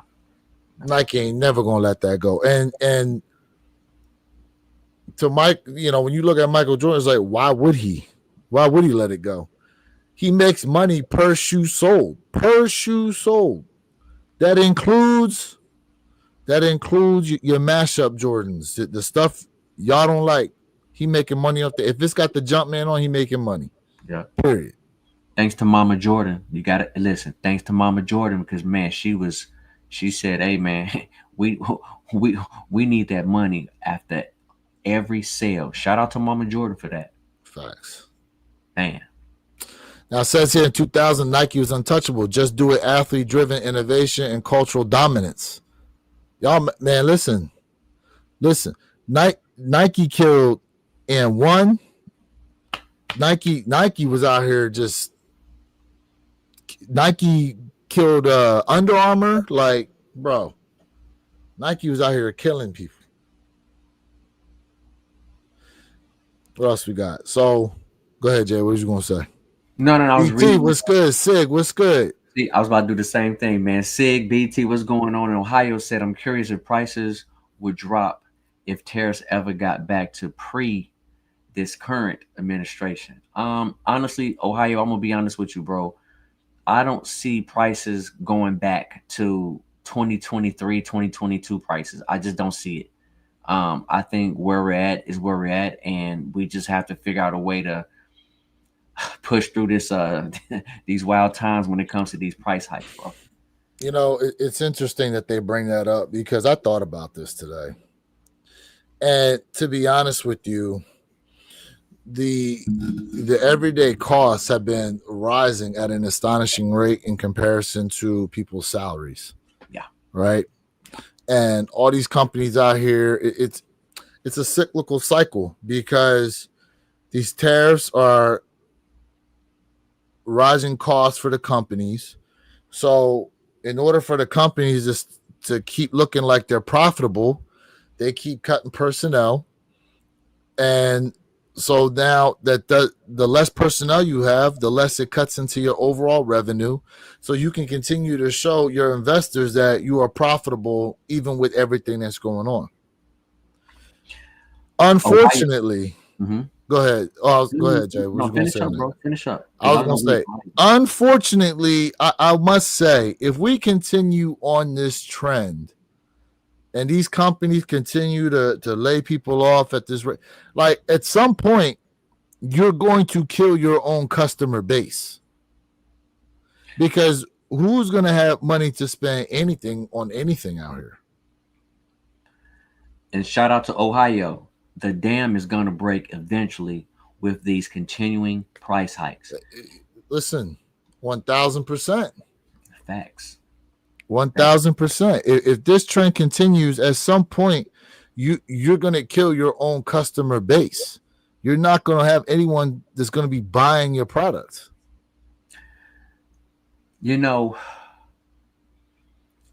Nike ain't never gonna let that go. And to Mike, when you look at Michael Jordan, it's like, why would he let it go? He makes money per shoe sold. Per shoe sold. That includes your mashup Jordans, the stuff y'all don't like. He making money off there. If it's got the Jumpman on, he making money. Yeah. Period. Thanks to Mama Jordan. You gotta listen. Thanks to Mama Jordan, because man, she said, "Hey man, we need that money after every sale." Shout out to Mama Jordan for that. Facts. Man. Now it says here in 2000, Nike was untouchable. Just do it, athlete-driven innovation and cultural dominance. Y'all, man, listen. Nike killed and won. Nike was out here just. Nike killed Under Armour. Like, bro, Nike was out here killing people. What else we got? So, go ahead, Jay. What was you gonna say? No. I was BT, reading. What's good? Sig, what's good? See, I was about to do the same thing, man. Sig, BT, what's going on in Ohio? Said, I'm curious if prices would drop if tariffs ever got back to this current administration. Honestly, Ohio, I'm gonna be honest with you, bro. I don't see prices going back to 2023, 2022 prices. I just don't see it. I think where we're at is where we're at, and we just have to figure out a way to push through this these wild times when it comes to these price hikes, bro. You know, it's interesting that they bring that up because I thought about this today. And to be honest with you, the everyday costs have been rising at an astonishing rate in comparison to people's salaries. Yeah. Right. And all these companies out here, it's a cyclical cycle because these tariffs are rising costs for the companies. So in order for the companies to keep looking like they're profitable, they keep cutting personnel. And so now that the less personnel you have, the less it cuts into your overall revenue. So you can continue to show your investors that you are profitable even with everything that's going on. Unfortunately, go ahead. Go ahead, Jay. What you finish up, bro. Finish up. I was going to say, unfortunately, I must say, if we continue on this trend and these companies continue to lay people off at this rate, like at some point, you're going to kill your own customer base. Because who's going to have money to spend anything on anything out here? And shout out to Ohio. The dam is going to break eventually with these continuing price hikes. Listen, 1,000%. Facts. 1,000%. If this trend continues, at some point, you're going to kill your own customer base. You're not going to have anyone that's going to be buying your products. You know,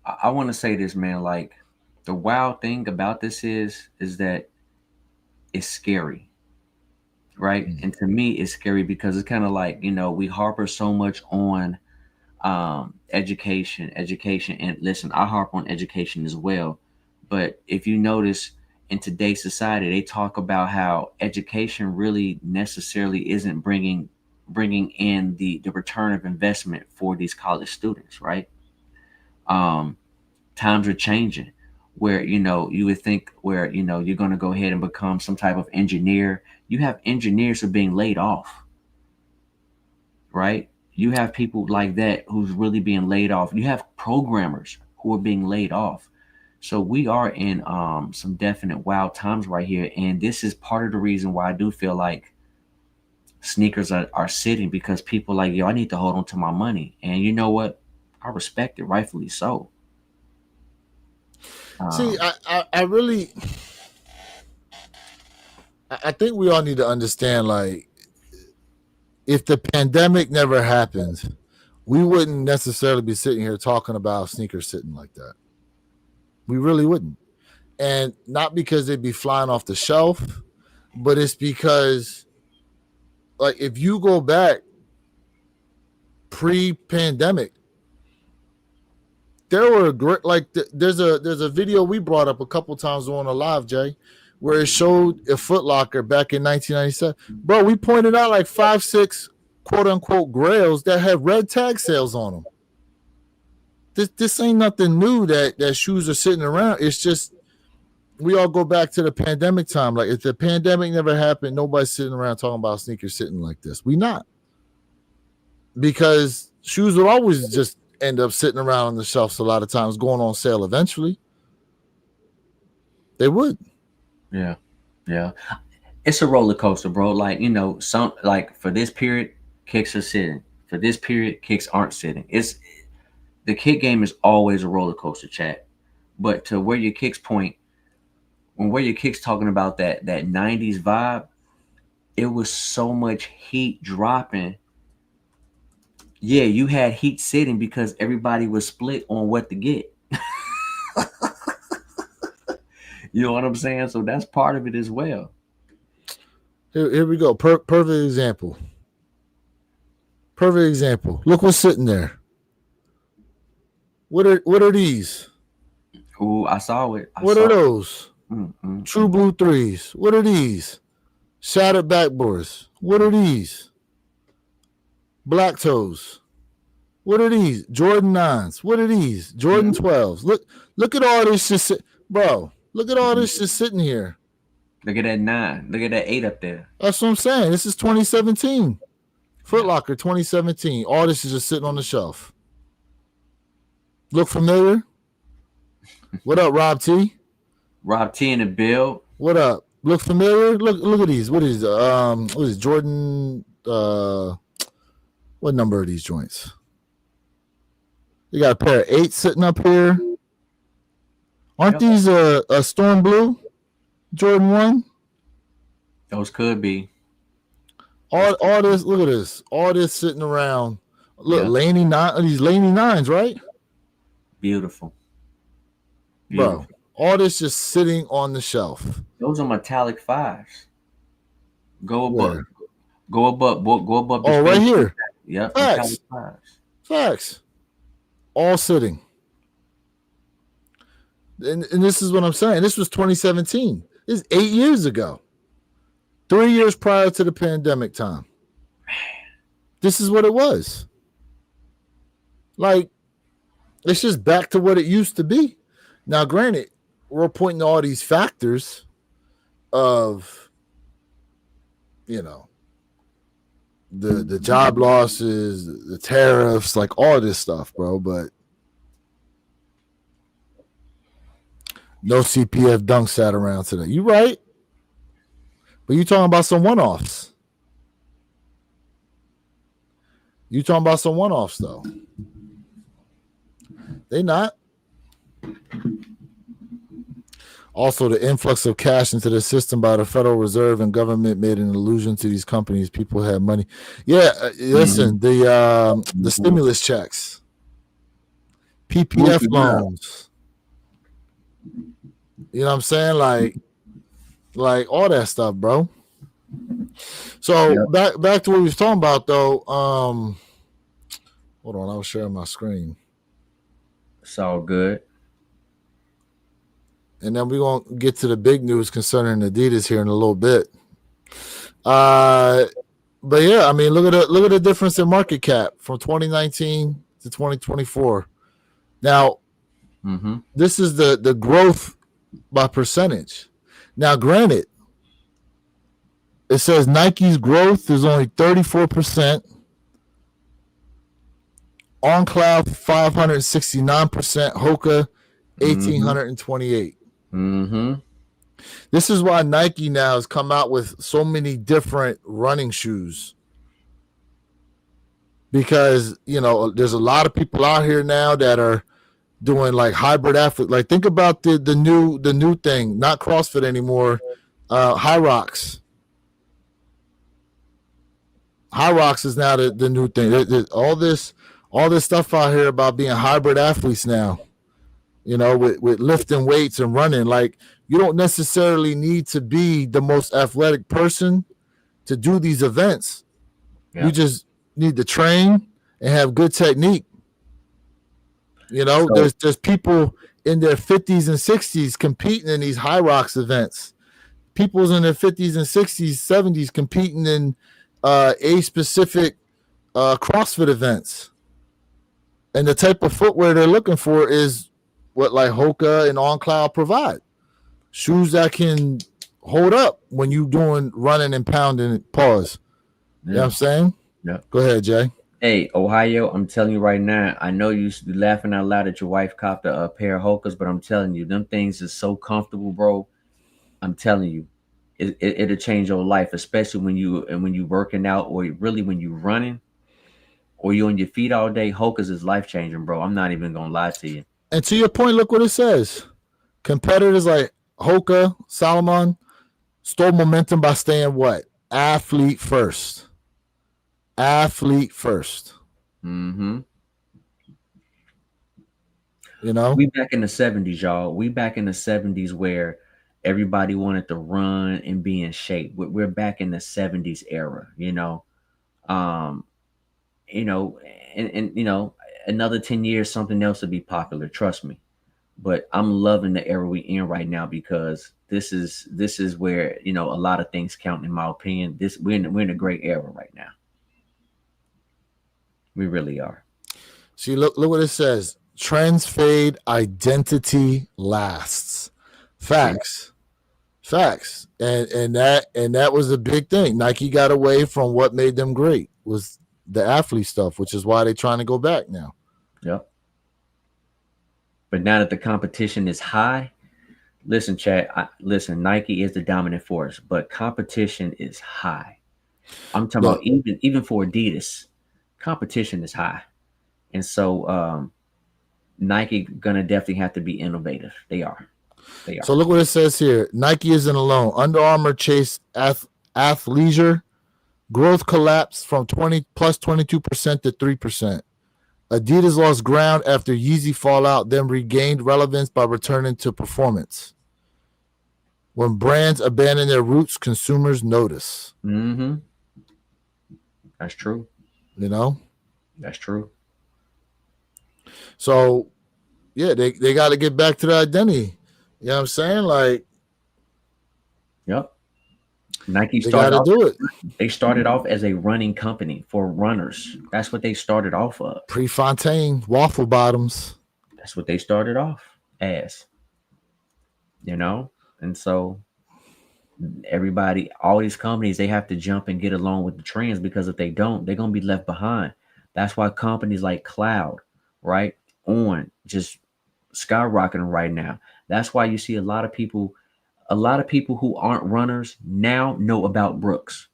I want to say this, man. Like, the wild thing about this is that it's scary, right? Mm-hmm. And to me, it's scary because it's kind of like, you know, we harper so much on education. And listen, I harp on education as well. But if you notice in today's society, they talk about how education really necessarily isn't bringing in the return of investment for these college students, right? Times are changing where, you know, you would think where, you know, you're going to go ahead and become some type of engineer. You have engineers who are being laid off, right? You have people like that who's really being laid off. You have programmers who are being laid off. So we are in some definite wild times right here. And this is part of the reason why I do feel like sneakers are sitting, because people like, yo, I need to hold on to my money. And you know what? I respect it, rightfully so. See, I really, I think we all need to understand, like, if the pandemic never happened, we wouldn't necessarily be sitting here talking about sneakers sitting like that. We really wouldn't. And not because they'd be flying off the shelf, but it's because, like, if you go back pre-pandemic, there were great, like, there's a video we brought up a couple times on a live, Jay, where it showed a Foot Locker back in 1997. Bro, we pointed out like 5-6 quote unquote grails that had red tag sales on them. This ain't nothing new that shoes are sitting around. It's just we all go back to the pandemic time. Like, if the pandemic never happened, nobody's sitting around talking about sneakers sitting like this. We not. Because shoes will always just end up sitting around on the shelves a lot of times, going on sale eventually. They would. Yeah. It's a roller coaster, bro. Like, you know, some, like, for this period, kicks are sitting. For this period, kicks aren't sitting. It's the kick game is always a roller coaster, chat. But to where your kicks point, where your kicks talking about that 90s vibe, it was so much heat dropping. Yeah, you had heat sitting because everybody was split on what to get. You know what I'm saying? So that's part of it as well. Here we go. Perfect example. Look what's sitting there. What are these? Oh, I saw it. What are those? True Blue 3s. What are these? Shattered backboards. What are these? Black Toes. What are these? Jordan 9s. What are these? Jordan 12s. Look at all this just bro. Look at all this just sitting here. Look at that 9. Look at that 8 up there. That's what I'm saying. This is 2017. Foot Locker 2017. All this is just sitting on the shelf. Look familiar? What up, Rob T? Rob T in the build. What up? Look familiar? Look at these. What is Jordan? What number are these joints? You got a pair of 8 sitting up here. Aren't these a storm blue? Jordan 1? Those could be. All this, look at this. All this sitting around. Look, Laney 9, these Laney 9s, right? Beautiful. Bro, all this just sitting on the shelf. Those are metallic 5s. Go above. Go above. Oh, right here. Yep. Facts. Facts. All sitting. And this is what I'm saying. This was 2017. This is 8 years ago. 3 years prior to the pandemic time. This is what it was. Like, it's just back to what it used to be. Now, granted, we're pointing to all these factors of, you know, the job losses, the tariffs, like all this stuff, bro. But no CPF dunk sat around today. You right. But you talking about some one-offs. You talking about some one-offs, though. They not. Also, the influx of cash into the system by the Federal Reserve and government made an illusion to these companies. People had money. Yeah, listen, the stimulus checks, PPF loans. You know what I'm saying? Like all that stuff, bro. So back to what we was talking about, though. Hold on, I was sharing my screen. It's all good. And then we're going to get to the big news concerning Adidas here in a little bit. But yeah, I mean, look at the difference in market cap from 2019 to 2024. Now, this is the growth by percentage. Now, granted, it says Nike's growth is only 34%. On Cloud 569%. Hoka 1,828. This is why Nike now has come out with so many different running shoes, because you know there's a lot of people out here now that are doing like hybrid athlete. Like think about the new thing, not CrossFit anymore. High Rocks. High Rocks is now the new thing. All this stuff out here about being hybrid athletes now. You know, with lifting weights and running. Like, you don't necessarily need to be the most athletic person to do these events. Yeah. You just need to train and have good technique. You know, so, there's people in their 50s and 60s competing in these High Rocks events. People's in their 50s and 60s, 70s competing in a-specific CrossFit events. And the type of footwear they're looking for is what like Hoka and On Cloud provide. Shoes that can hold up when you doing running and pounding. Pause. Yeah. You know what I'm saying? Yeah. Go ahead, Jay. Hey, Ohio, I'm telling you right now, I know you used to be laughing out loud at your wife copped a pair of Hokas, but I'm telling you, them things is so comfortable, bro. I'm telling you, it'll change your life, especially when you working out, or really when you running, or you on your feet all day. Hokas is life changing, bro. I'm not even gonna lie to you. And to your point, look what it says. Competitors like Hoka, Salomon stole momentum by staying what? Athlete first. Athlete first. Mm-hmm. You know? We back in the 70s, y'all. We back in the 70s where everybody wanted to run and be in shape. We're back in the 70s era, you know. You know, and you know, another 10 years, something else will be popular. Trust me. But I'm loving the era we in right now, because this is where, you know, a lot of things count, in my opinion. We're in a great era right now. We really are. See, look what it says. Trends fade, identity lasts. Facts. Yeah. Facts. And that was a big thing. Nike got away from what made them great, was the athlete stuff, which is why they're trying to go back now. Yep. But now that the competition is high, listen, Chad. Listen, Nike is the dominant force, but competition is high. I'm talking about Look, even for Adidas, competition is high, and so Nike gonna definitely have to be innovative. They are. They so are. look what it says here. Nike isn't alone. Under Armour chased athleisure. Growth collapsed from 22% to 3%. Adidas lost ground after Yeezy fallout, then regained relevance by returning to performance. When brands abandon their roots, consumers notice. Mm-hmm. That's true. You know? That's true. So, yeah, they got to get back to the identity. You know what I'm saying? Like, Yep. Nike they got started to off. do it. They started off as a running company for runners. That's what they started off of. Prefontaine, waffle bottoms. That's what they started off as. You know? And so everybody, all these companies, they have to jump and get along with the trends, because if they don't, they're gonna be left behind. That's why companies like Cloud, right, on just skyrocketing right now. That's why you see a lot of people who aren't runners now know about Brooks.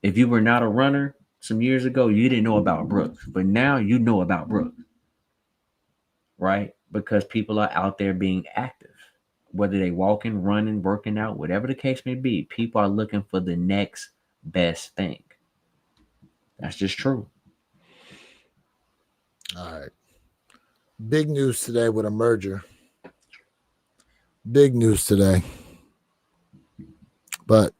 If you were not a runner some years ago, you didn't know about Brooks, but now you know about Brooks, right? Because people are out there being active, whether they walking, running, working out, whatever the case may be. People are looking for the next best thing. That's just true. All right. Big news today with a merger. Big news today. But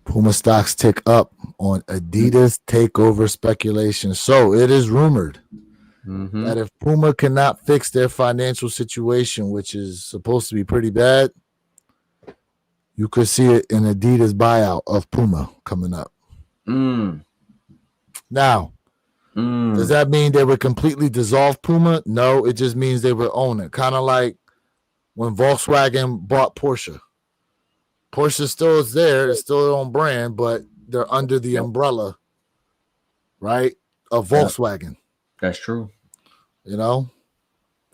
Puma stocks tick up on Adidas takeover speculation. So it is rumored that if Puma cannot fix their financial situation, which is supposed to be pretty bad, you could see it in Adidas buyout of Puma coming up. Now, does that mean they would completely dissolve Puma? No, it just means they would own it. Kind of like when Volkswagen bought Porsche. Porsche still is there. It's still their own brand, but they're under the umbrella, right, of Volkswagen. That's true. You know?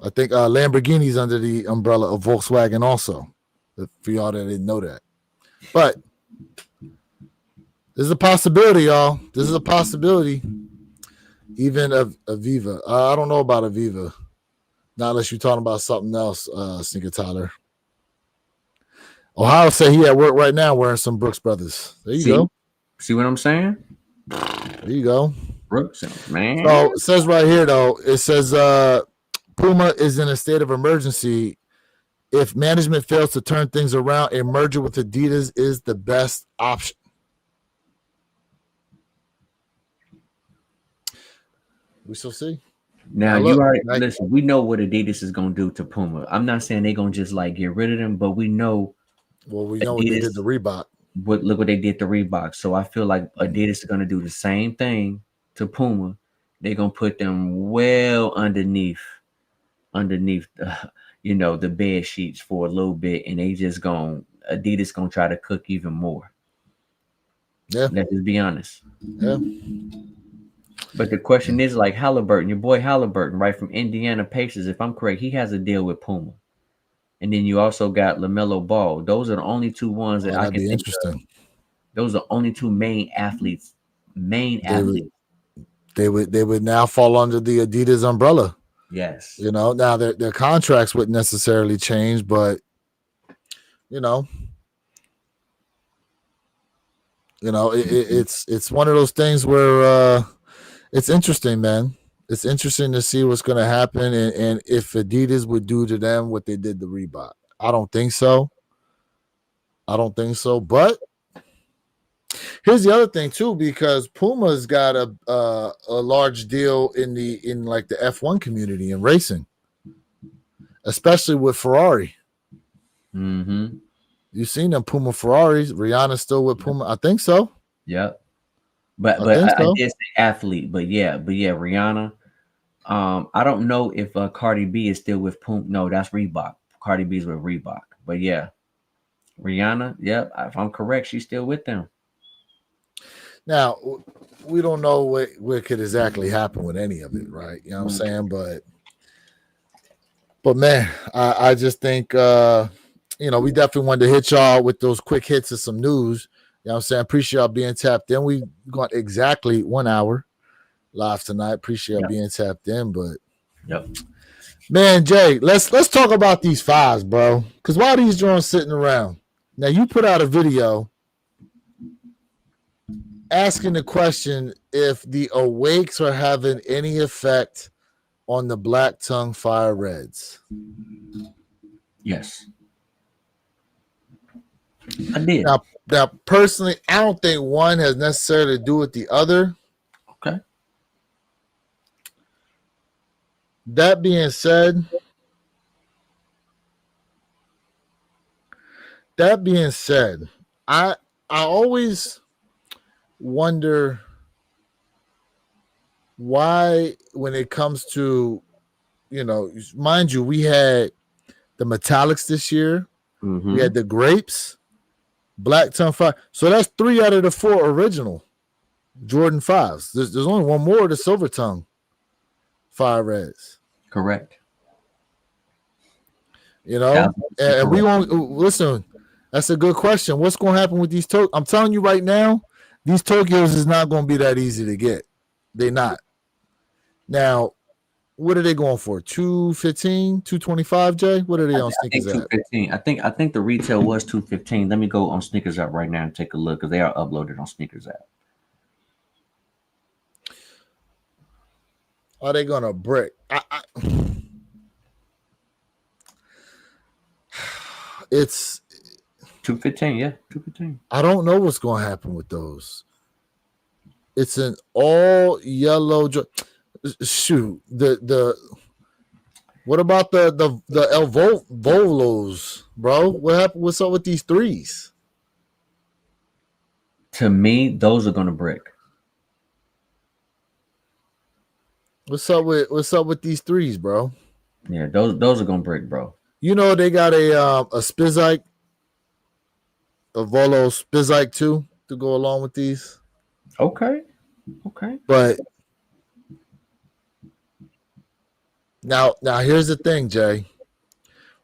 I think Lamborghini's under the umbrella of Volkswagen also, for y'all that didn't know that. But this is a possibility, y'all. This is a possibility. Even of Aviva. I don't know about Aviva. Not unless you're talking about something else, Sneaker Tyler. Ohio said he at work right now wearing some Brooks Brothers. There you go. See what I'm saying? There you go. Brooks, man. So it says right here, though, it says Puma is in a state of emergency. If management fails to turn things around, a merger with Adidas is the best option. We shall see. Now, you already listen. We know what Adidas is gonna do to Puma. I'm not saying they're gonna just like get rid of them, but we know. Well, we know Adidas, what they did to Reebok. But look what they did to Reebok. So I feel like Adidas is gonna do the same thing to Puma. They're gonna put them well underneath the, the bed sheets for a little bit, and they just Adidas gonna try to cook even more. Yeah, let's just be honest. Yeah. But the question is, like Halliburton, your boy Halliburton, right, from Indiana Pacers, if I'm correct, he has a deal with Puma. And then you also got LaMelo Ball. Those are the only two ones that I can think of. Those are the only two main athletes. They would now fall under the Adidas umbrella. Yes. Now their contracts wouldn't necessarily change, but it's one of those things where it's interesting, man. It's interesting to see what's going to happen and if Adidas would do to them what they did to Reebok. I don't think so. But here's the other thing too, because Puma's got a large deal in the F1 community and racing, especially with Ferrari. Mm-hmm. You've seen them Puma Ferraris. Rihanna's still with Puma. I think so. Yep. But I did say athlete, but yeah, Rihanna. I don't know if Cardi B is still with Puma. No, that's Reebok. Cardi B's with Reebok. But yeah, Rihanna. Yep, if I'm correct, she's still with them. Now we don't know what could exactly happen with any of it, right? You know what I'm saying? But But man, I just think we definitely wanted to hit y'all with those quick hits of some news. You know what I'm saying? Appreciate y'all being tapped in. We got exactly 1 hour live tonight. Appreciate y'all being tapped in. But man, Jay, let's talk about these fives, bro. Because why are these drones sitting around? Now you put out a video asking the question if the awakes are having any effect on the black tongue fire reds. Yes. I did. Now, personally, I don't think one has necessarily to do with the other. Okay. That being said, I always wonder why, when it comes to, mind you, we had the metallics this year. Mm-hmm. We had the grapes, black tongue fire. So that's 3 out of the 4 original Jordan 5s. There's only one more, the silver tongue fire reds. Correct. And we won't listen. That's a good question. What's going to happen with these Tokyos? I'm telling you right now, these Tokyos is not going to be that easy to get. They're not. Now, what are they going for? 215, 225, Jay? What are they on sneakers at? 215. I think the retail was 215. Let me go on Sneakers App right now and take a look because they are uploaded on Sneakers App. Are they gonna brick? It's 215, yeah, 215. I don't know what's gonna happen with those. It's an all yellow. Shoot, the what about the El Volos, bro? What happened? What's up with these 3s? To me, those are gonna brick. What's up with these 3s, bro? Yeah, those are gonna brick, bro. They got a Spizike, a Volo Spizike 2 to go along with these. Okay. But now here's the thing, Jay.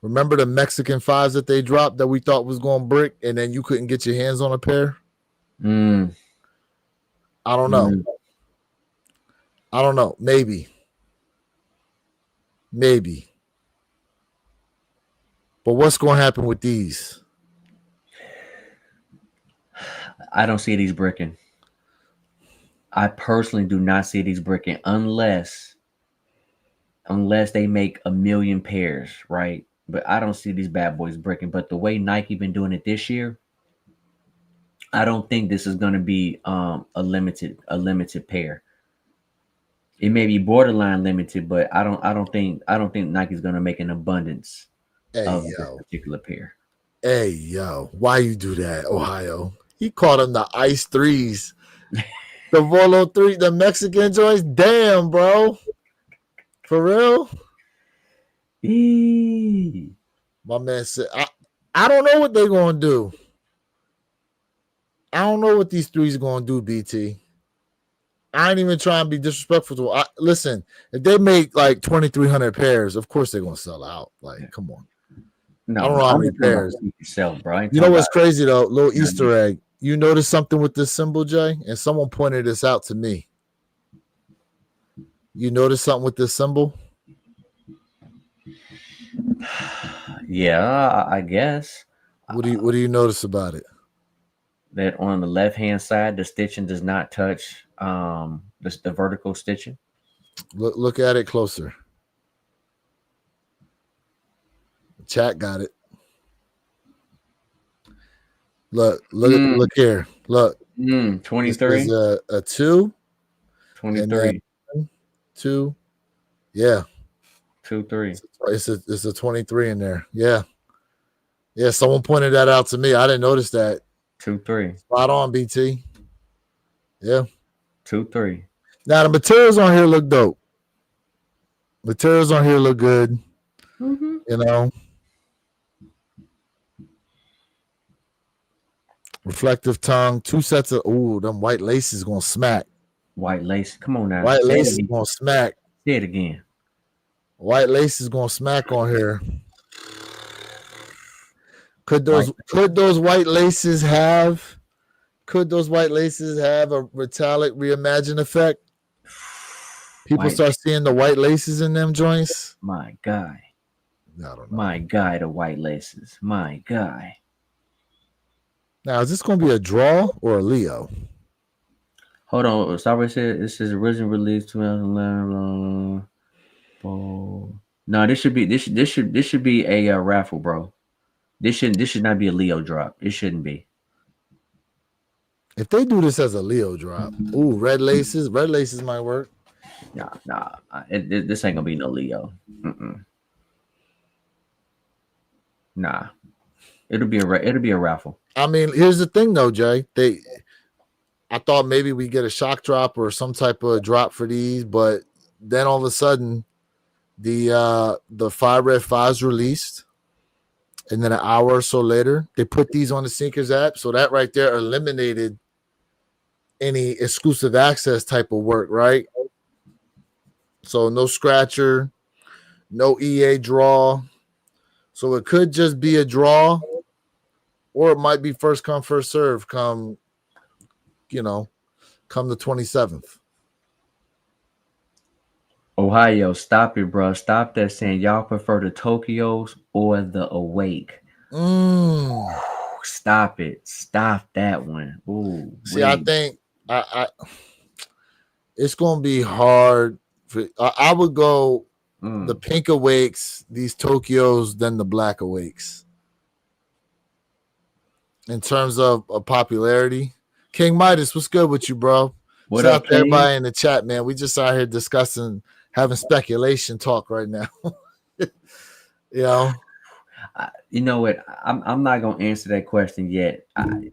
Remember the Mexican 5s that they dropped that we thought was going to brick, and then you couldn't get your hands on a pair? I don't know. I don't know. Maybe. But what's going to happen with these? I don't see these bricking. I personally do not see these bricking unless they make 1 million pairs, right? But I don't see these bad boys bricking. But the way Nike been doing it this year, I don't think this is going to be a limited pair. It may be borderline limited, but I don't think Nike's going to make an abundance of this particular pair. Hey, yo, why you do that, Ohio? He called them the Ice 3s. The Volo 3, the Mexican joints. Damn, bro. For real? My man said, I don't know what they're going to do. I don't know what these 3s are going to do, BT. I ain't even trying to be disrespectful. Listen, if they make like 2,300 pairs, of course they're going to sell out. Like, come on. No, I don't know how many pairs. Sell, bro. You know what's crazy, though? Little Easter egg. You notice something with this symbol, Jay? And someone pointed this out to me. You notice something with this symbol? Yeah, I guess. What do you notice about it? That on the left-hand side, the stitching does not touch the vertical stitching. Look at it closer. Chat got it. Look here. Look. 23. This is a 2. 23. 2. Yeah. 2, 3. It's a 23 in there. Yeah. Yeah, someone pointed that out to me. I didn't notice that. 2, 3. Spot on, BT. Yeah. 2, 3. Now the materials on here look dope. Materials on here look good. Mm-hmm. You know. Reflective tongue. 2 sets of them white lace is gonna smack. White lace. Come on now. White lace is gonna smack. Say it again. White lace is gonna smack on here. Could White. those white laces have a metallic reimagine effect? People start seeing the white laces in them joints. My guy. I don't know. My guy, the white laces. My guy. Now, is this going to be a draw or a Leo? Hold on. Sorry, it says original release 2011. No, this should be a raffle, bro. This should not be a Leo drop. It shouldn't be. If they do this as a Leo drop, red laces might work. Nah. This ain't gonna be no Leo. Nah, it'll be a raffle. I mean, here's the thing though, Jay. I thought maybe we get a shock drop or some type of drop for these, but then all of a sudden, the 5 Red 5s released, and then an hour or so later, they put these on the Sneakers app. So that right there eliminated any exclusive access type of work, right? So no scratcher, no EA draw. So it could just be a draw, or it might be first come, first serve come the 27th. Ohio, stop it, bro. Stop that saying y'all prefer the Tokyos or the Awake. Stop it. Stop that one. Ooh. See, wait. I think it's going to be hard. I would go the pink Awakes, these Tokyos, then the black Awakes. In terms of popularity. King Midas, what's good with you, bro? What Shout up, out to everybody in the chat, man. We just out here discussing, having speculation talk right now. You know what? I'm not gonna answer that question yet.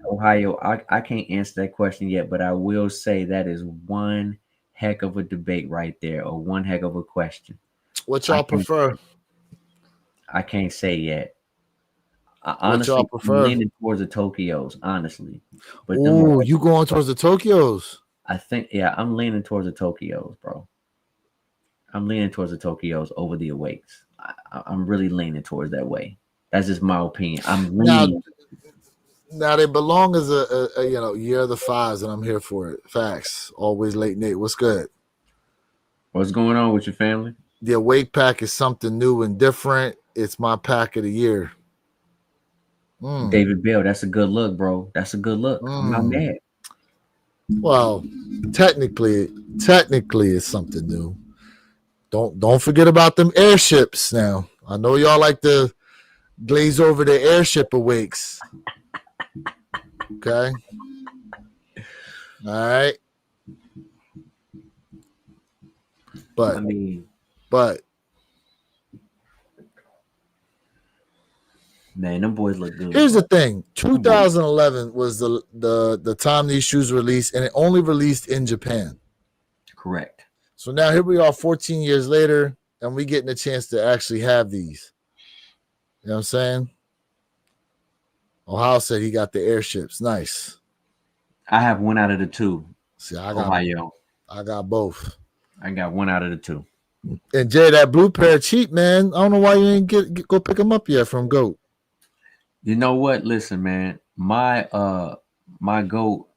Ohio, I can't answer that question yet, but I will say that is one heck of a debate right there, or one heck of a question. What y'all prefer? I can't say yet. Honestly, I'm leaning towards the Tokyos, honestly. But you going towards the Tokyos? I think, yeah, I'm leaning towards the Tokyos, bro. I'm leaning towards the Tokyos over the Awakes. I'm really leaning towards that way. That's just my opinion. I'm leaning. Now they belong as a year of the 5s, and I'm here for it. Facts. Always late Nate. What's good? What's going on with your family? The Awake pack is something new and different. It's my pack of the year. David Bell, that's a good look, bro. That's a good look. I'm not mad. Well, technically it's something new. Don't forget about them airships now. I know y'all like to glaze over the airship Awakes. Okay. All right. But man, them boys look good. Here's the thing. 2011 was the time these shoes released, and it only released in Japan. Correct. So now here we are 14 years later, and we getting a chance to actually have these. You know what I'm saying? Ohio said he got the airships. Nice. I have one out of the two. See, I got both. I got one out of the two. And Jay, that blue pair cheap, man. I don't know why you ain't go pick them up yet from GOAT. You know what? Listen, man. My GOAT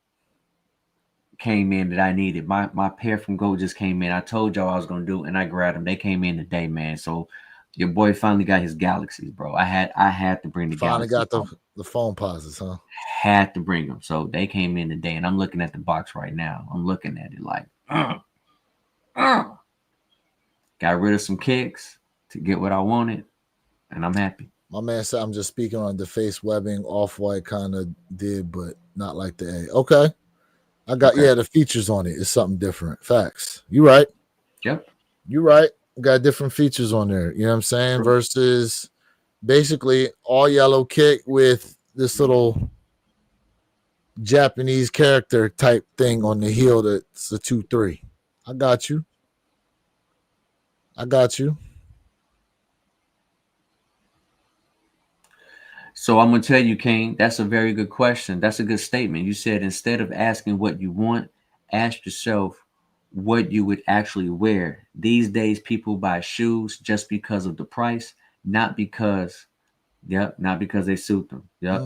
came in that I needed. My pair from GOAT just came in. I told y'all I was gonna do it, and I grabbed them. They came in today, man. So your boy finally got his Galaxies, bro. I had to bring the finally Galaxies. Finally got the phone pauses, huh? Had to bring them. So they came in today, and I'm looking at the box right now. I'm looking at it like, got rid of some kicks to get what I wanted, and I'm happy. My man said I'm just speaking on the face webbing. Off-White kind of did, but not like the A. Okay. I got, the features on it is something different. Facts. You right. Yep. You right. Got different features on there. You know what I'm saying? Sure. Versus basically all yellow kick with this little Japanese character type thing on the heel that's a 2-3. I got you. So I'm going to tell you, King, that's a very good question. That's a good statement. You said instead of asking what you want, ask yourself, what you would actually wear. These days, people buy shoes just because of the price, not because, not because they suit them. Yep.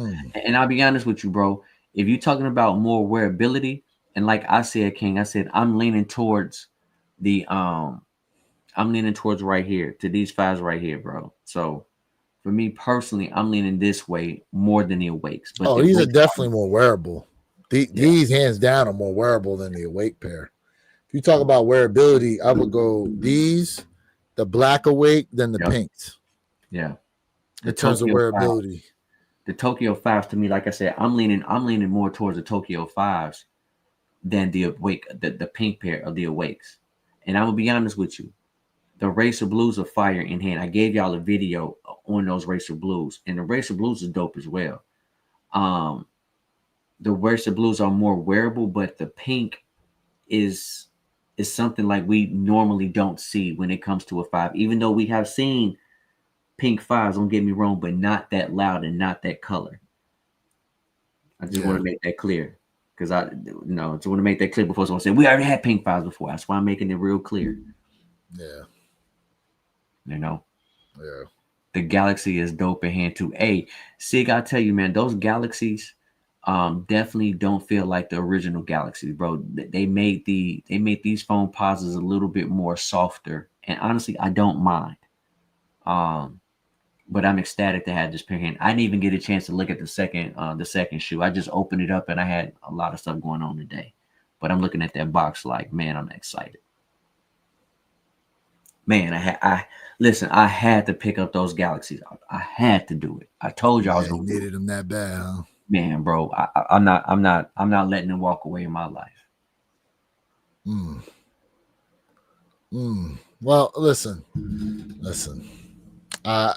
And I'll be honest with you, bro. If you're talking about more wearability, and like I said, King, I said I'm leaning towards the I'm leaning towards right here to these fives right here, bro. So for me personally, I'm leaning this way more than the Awakes. But the these are Awakes definitely more wearable. These hands down are more wearable than the Awake pair. If you talk about wearability, I would go these, the black Awake, then the pinks. Yeah. In terms of wearability. The Tokyo 5s to me, like I said, I'm leaning more towards the Tokyo 5s than the Awake, the pink pair of the Awakes. And I'm gonna be honest with you. The Racer Blues are fire in hand. I gave y'all a video on those Racer Blues, and the Racer Blues is dope as well. The Racer Blues are more wearable, but the pink is something like we normally don't see when it comes to a 5. Even though we have seen pink 5s, don't get me wrong, but not that loud and not that color. I just want to make that clear. Because I just want to make that clear before someone said we already had pink 5s before. That's why I'm making it real clear. Yeah. Yeah. The Galaxy is dope in hand too. Hey, Sig, I tell you, man, those Galaxies definitely don't feel like the original Galaxies, bro. They made these phone pauses a little bit more softer, and honestly, I don't mind. But I'm ecstatic to have this pair hand. I didn't even get a chance to look at the second shoe. I just opened it up, and I had a lot of stuff going on today. But I'm looking at that box like, man, I'm excited. Man, I had to pick up those Galaxies. I had to do it. I told you I was gonna needed them that bad, huh? Man, bro, I'm not letting them walk away in my life. Well, listen. I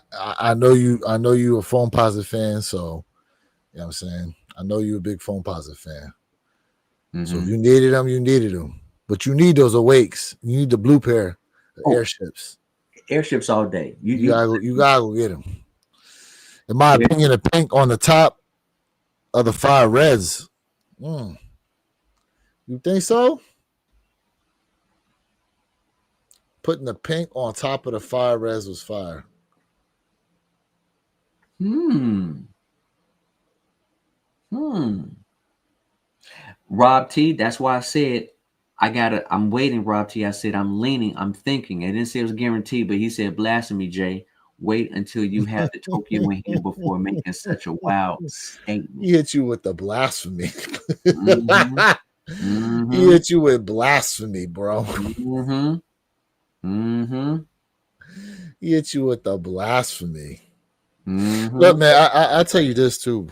know you a Phone Positive fan, so you know what I'm saying. I know you a big Phone Positive fan. So if you needed them. But you need those Awakes. You need the blue pair of airships. Airships all day. You gotta go get them. In my opinion, the pink on the top of the Fire Reds. You think so? Putting the pink on top of the Fire Reds was fire. Rob T, that's why I said I'm waiting, Rob T. I said I'm leaning, I'm thinking. I didn't say it was guaranteed, but he said blasphemy, Jay. Wait until you have the Tokyo in here before making such a wild statement. He hit you with the blasphemy. He hit you with blasphemy, bro. He hit you with the blasphemy. Look, man, I tell you this too.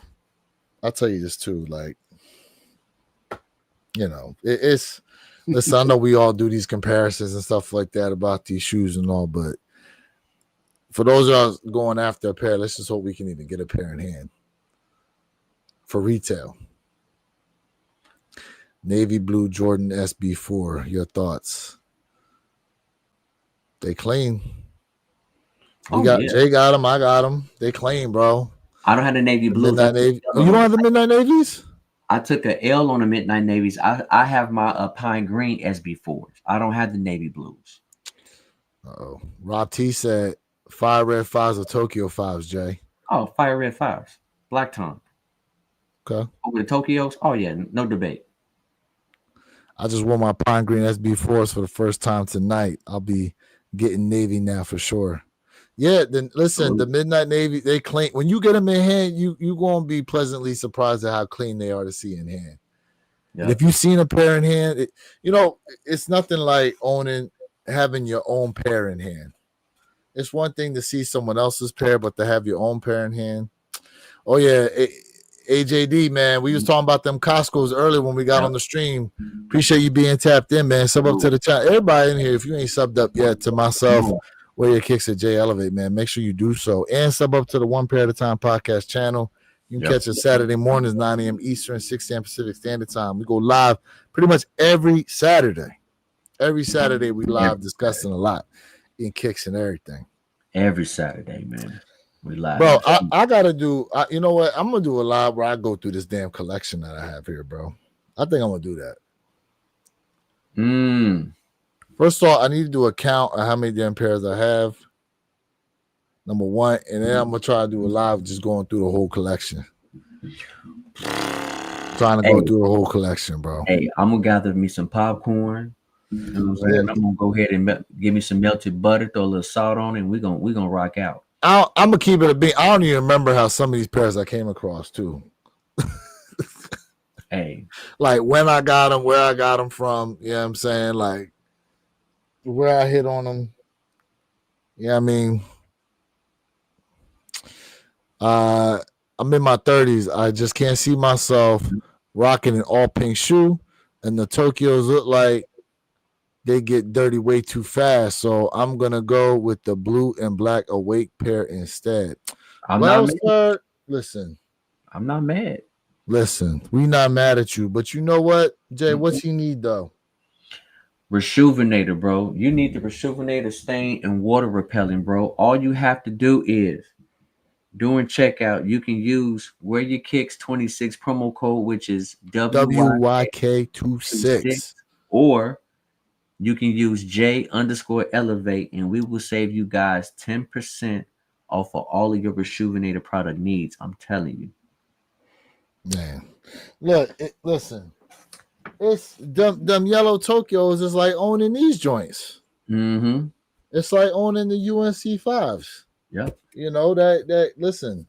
Like, it's listen, I know we all do these comparisons and stuff like that about these shoes and all, but for those of us going after a pair, let's just hope we can even get a pair in hand for retail. Navy blue Jordan SB4. Your thoughts? They clean. Jay got them. I got them. They clean, bro. I don't have the navy blue. Midnight Navy. You don't have the Midnight Navies? I took an L on the Midnight Navies. I have my pine green SB4s. I don't have the navy blues. Rob T said Fire Red 5s or Tokyo 5s, Jay. Oh, Fire Red 5s. Black tongue. Okay. Over the Tokyos? Oh, yeah. No debate. I just wore my pine green SB4s for the first time tonight. I'll be getting navy now for sure. Yeah, then listen, the Midnight Navy, they clean. When you get them in hand, you going to be pleasantly surprised at how clean they are to see in hand. Yep. And if you've seen a pair in hand, it's nothing like having your own pair in hand. It's one thing to see someone else's pair, but to have your own pair in hand. Oh, yeah, AJD, man, we was talking about them Costco's earlier when we got on the stream. Appreciate you being tapped in, man. Sub up to the chat. Everybody in here, if you ain't subbed up yet, to myself, Where Your Kicks at J Elevate, man, make sure you do so. And sub up to the One Pair at a Time podcast channel. You can catch us Saturday mornings, 9 a.m. Eastern, 6 a.m. Pacific Standard Time. We go live pretty much every Saturday. Every Saturday we live discussing a lot in kicks and everything. Every Saturday, man. We live. Bro, I got to do, you know what? I'm going to do a live where I go through this damn collection that I have here, bro. I think I'm going to do that. First of all, I need to account of how many damn pairs I have. Number one, and then I'm gonna try to do a live, just going through the whole collection. Trying to go through the whole collection, bro. Hey, I'm gonna gather me some popcorn. You know what I'm saying? I'm gonna go ahead and give me some melted butter, throw a little salt on it, and we're gonna rock out. I'm gonna keep it a beat. I don't even remember how some of these pairs I came across too. Hey, like when I got them, where I got them from. You know what I'm saying? Like where I hit on them. Yeah, I mean, I'm in my 30s. I just can't see myself rocking an all pink shoe, and the Tokyos look like they get dirty way too fast. So I'm gonna go with the blue and black awake pair instead. Well, sir, listen. I'm not mad. Listen, we not mad at you, but you know what, Jay? What's he need though? Rejuvenator, bro. You need the Rejuvenator stain and water repellent, bro. All you have to do is during checkout, you can use Wear Your Kicks 26 promo code, which is WYK26, or you can use J_elevate, and we will save you guys 10% off of all of your Rejuvenator product needs. I'm telling you. Man, look, listen, it's them yellow Tokyos is like owning these joints. It's like owning the UNC 5s. Yep. You know that listen.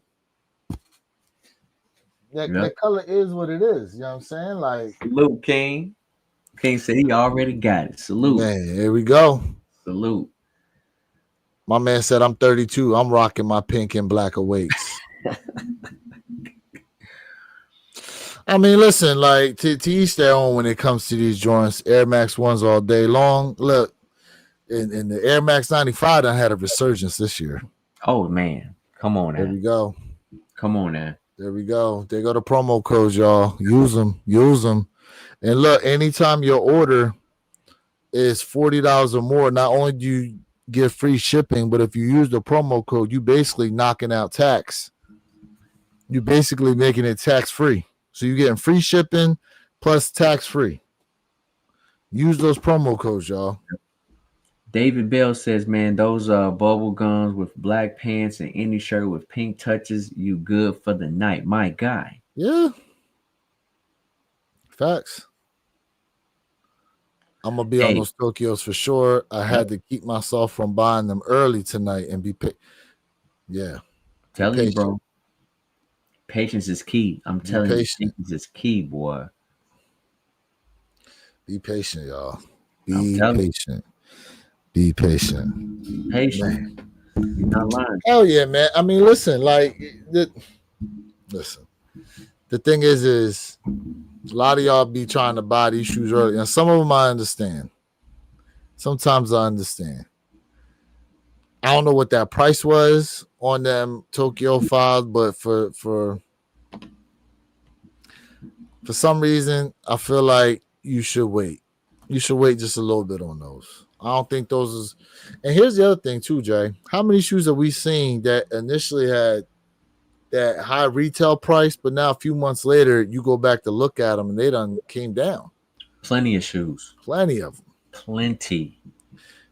That color is what it is. You know what I'm saying? Like salute, King. King said he already got it. Salute. Man, here we go. Salute. My man said I'm 32. I'm rocking my pink and black awakes. I mean, listen, like to each their own when it comes to these joints. Air Max 1s all day long. Look, in the Air Max 95 done had a resurgence this year. Oh man, come on now. There we go. Come on now. There we go. There go the promo codes, y'all. Use them. And look, anytime your order is $40 or more, not only do you get free shipping, but if you use the promo code, you basically knocking out tax. You basically making it tax free. So you're getting free shipping plus tax free. Use those promo codes, y'all. David Bell says, man, those bubble gums with black pants and any shirt with pink touches, you good for the night. My guy. Yeah. Facts. I'm going to be on those Tokyos for sure. I had to keep myself from buying them early tonight and be Yeah. Tell you, bro. Patience is key. I'm telling you, patience is key, boy. Be patient, y'all. Be patient. Be patient. Patient. You're not lying. Hell yeah, man. I mean, listen, listen. The thing is a lot of y'all be trying to buy these shoes early, and some of them I understand. Sometimes I understand. I don't know what that price was on them Tokyo 5, but for some reason, I feel like you should wait. You should wait just a little bit on those. I don't think those is. And here's the other thing too, Jay. How many shoes have we seen that initially had that high retail price, but now a few months later, you go back to look at them and they done came down? Plenty of shoes. Plenty of them. Plenty.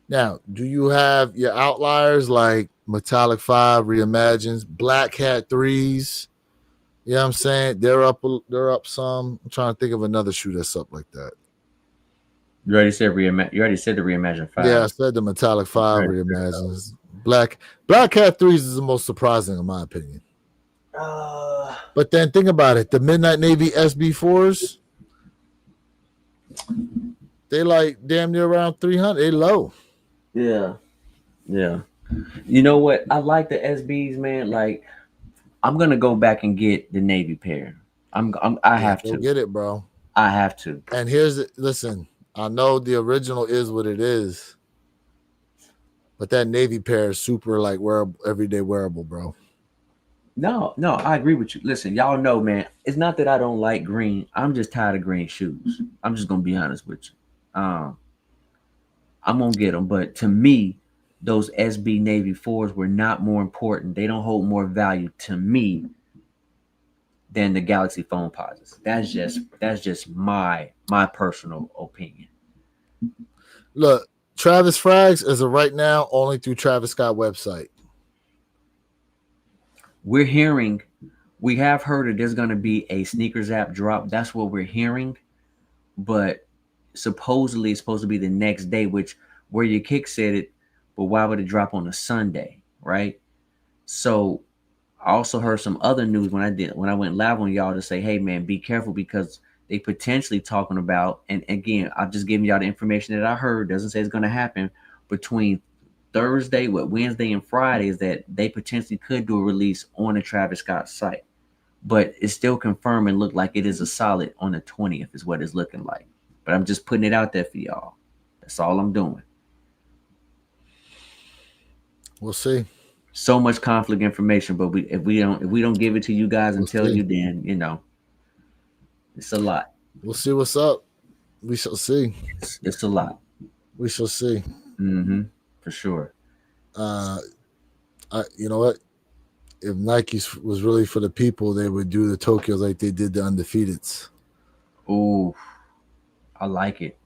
Now, do you have your outliers like Metallic 5 Reimagines, Black Hat 3s? You know what I'm saying? They're up some. I'm trying to think of another shoe that's up like that. You already said the Reimagine 5. Yeah, I said the Metallic 5 Reimagines. Black Hat 3s is the most surprising in my opinion. But then think about it. The Midnight Navy SB4s, they like damn near around 300. They low. Yeah. Yeah. You know what? I like the SBs, man. Like, I'm gonna go back and get the Navy pair. I have to get it, bro. I have to. And listen. I know the original is what it is, but that Navy pair is super like wearable, everyday wearable, bro. No, I agree with you. Listen, y'all know, man. It's not that I don't like green. I'm just tired of green shoes. I'm just gonna be honest with you. I'm gonna get them, but to me, those SB Navy 4s were not more important. They don't hold more value to me than the Galaxy Foam Posits. That's just my personal opinion. Look, Travis Frags is a right now only through Travis Scott website. We're hearing, we have heard that there's going to be a sneakers app drop. That's what we're hearing. But supposedly it's supposed to be the next day, which where your kick said it, but why would it drop on a Sunday, right? So I also heard some other news when I went live on y'all to say, hey man, be careful because they potentially talking about, and again, I'm just giving y'all the information that I heard. Doesn't say it's going to happen between Wednesday and Friday, is that they potentially could do a release on the Travis Scott site, but it's still confirmed and look like it is a solid on the 20th is what it's looking like. But I'm just putting it out there for y'all. That's all I'm doing. We'll see. So much conflict information, but if we don't give it to you guys and tell you, then it's a lot. We'll see what's up. We shall see. It's a lot. We shall see. For sure. You know what? If Nike was really for the people, they would do the Tokyos like they did the Undefeateds. Ooh, I like it.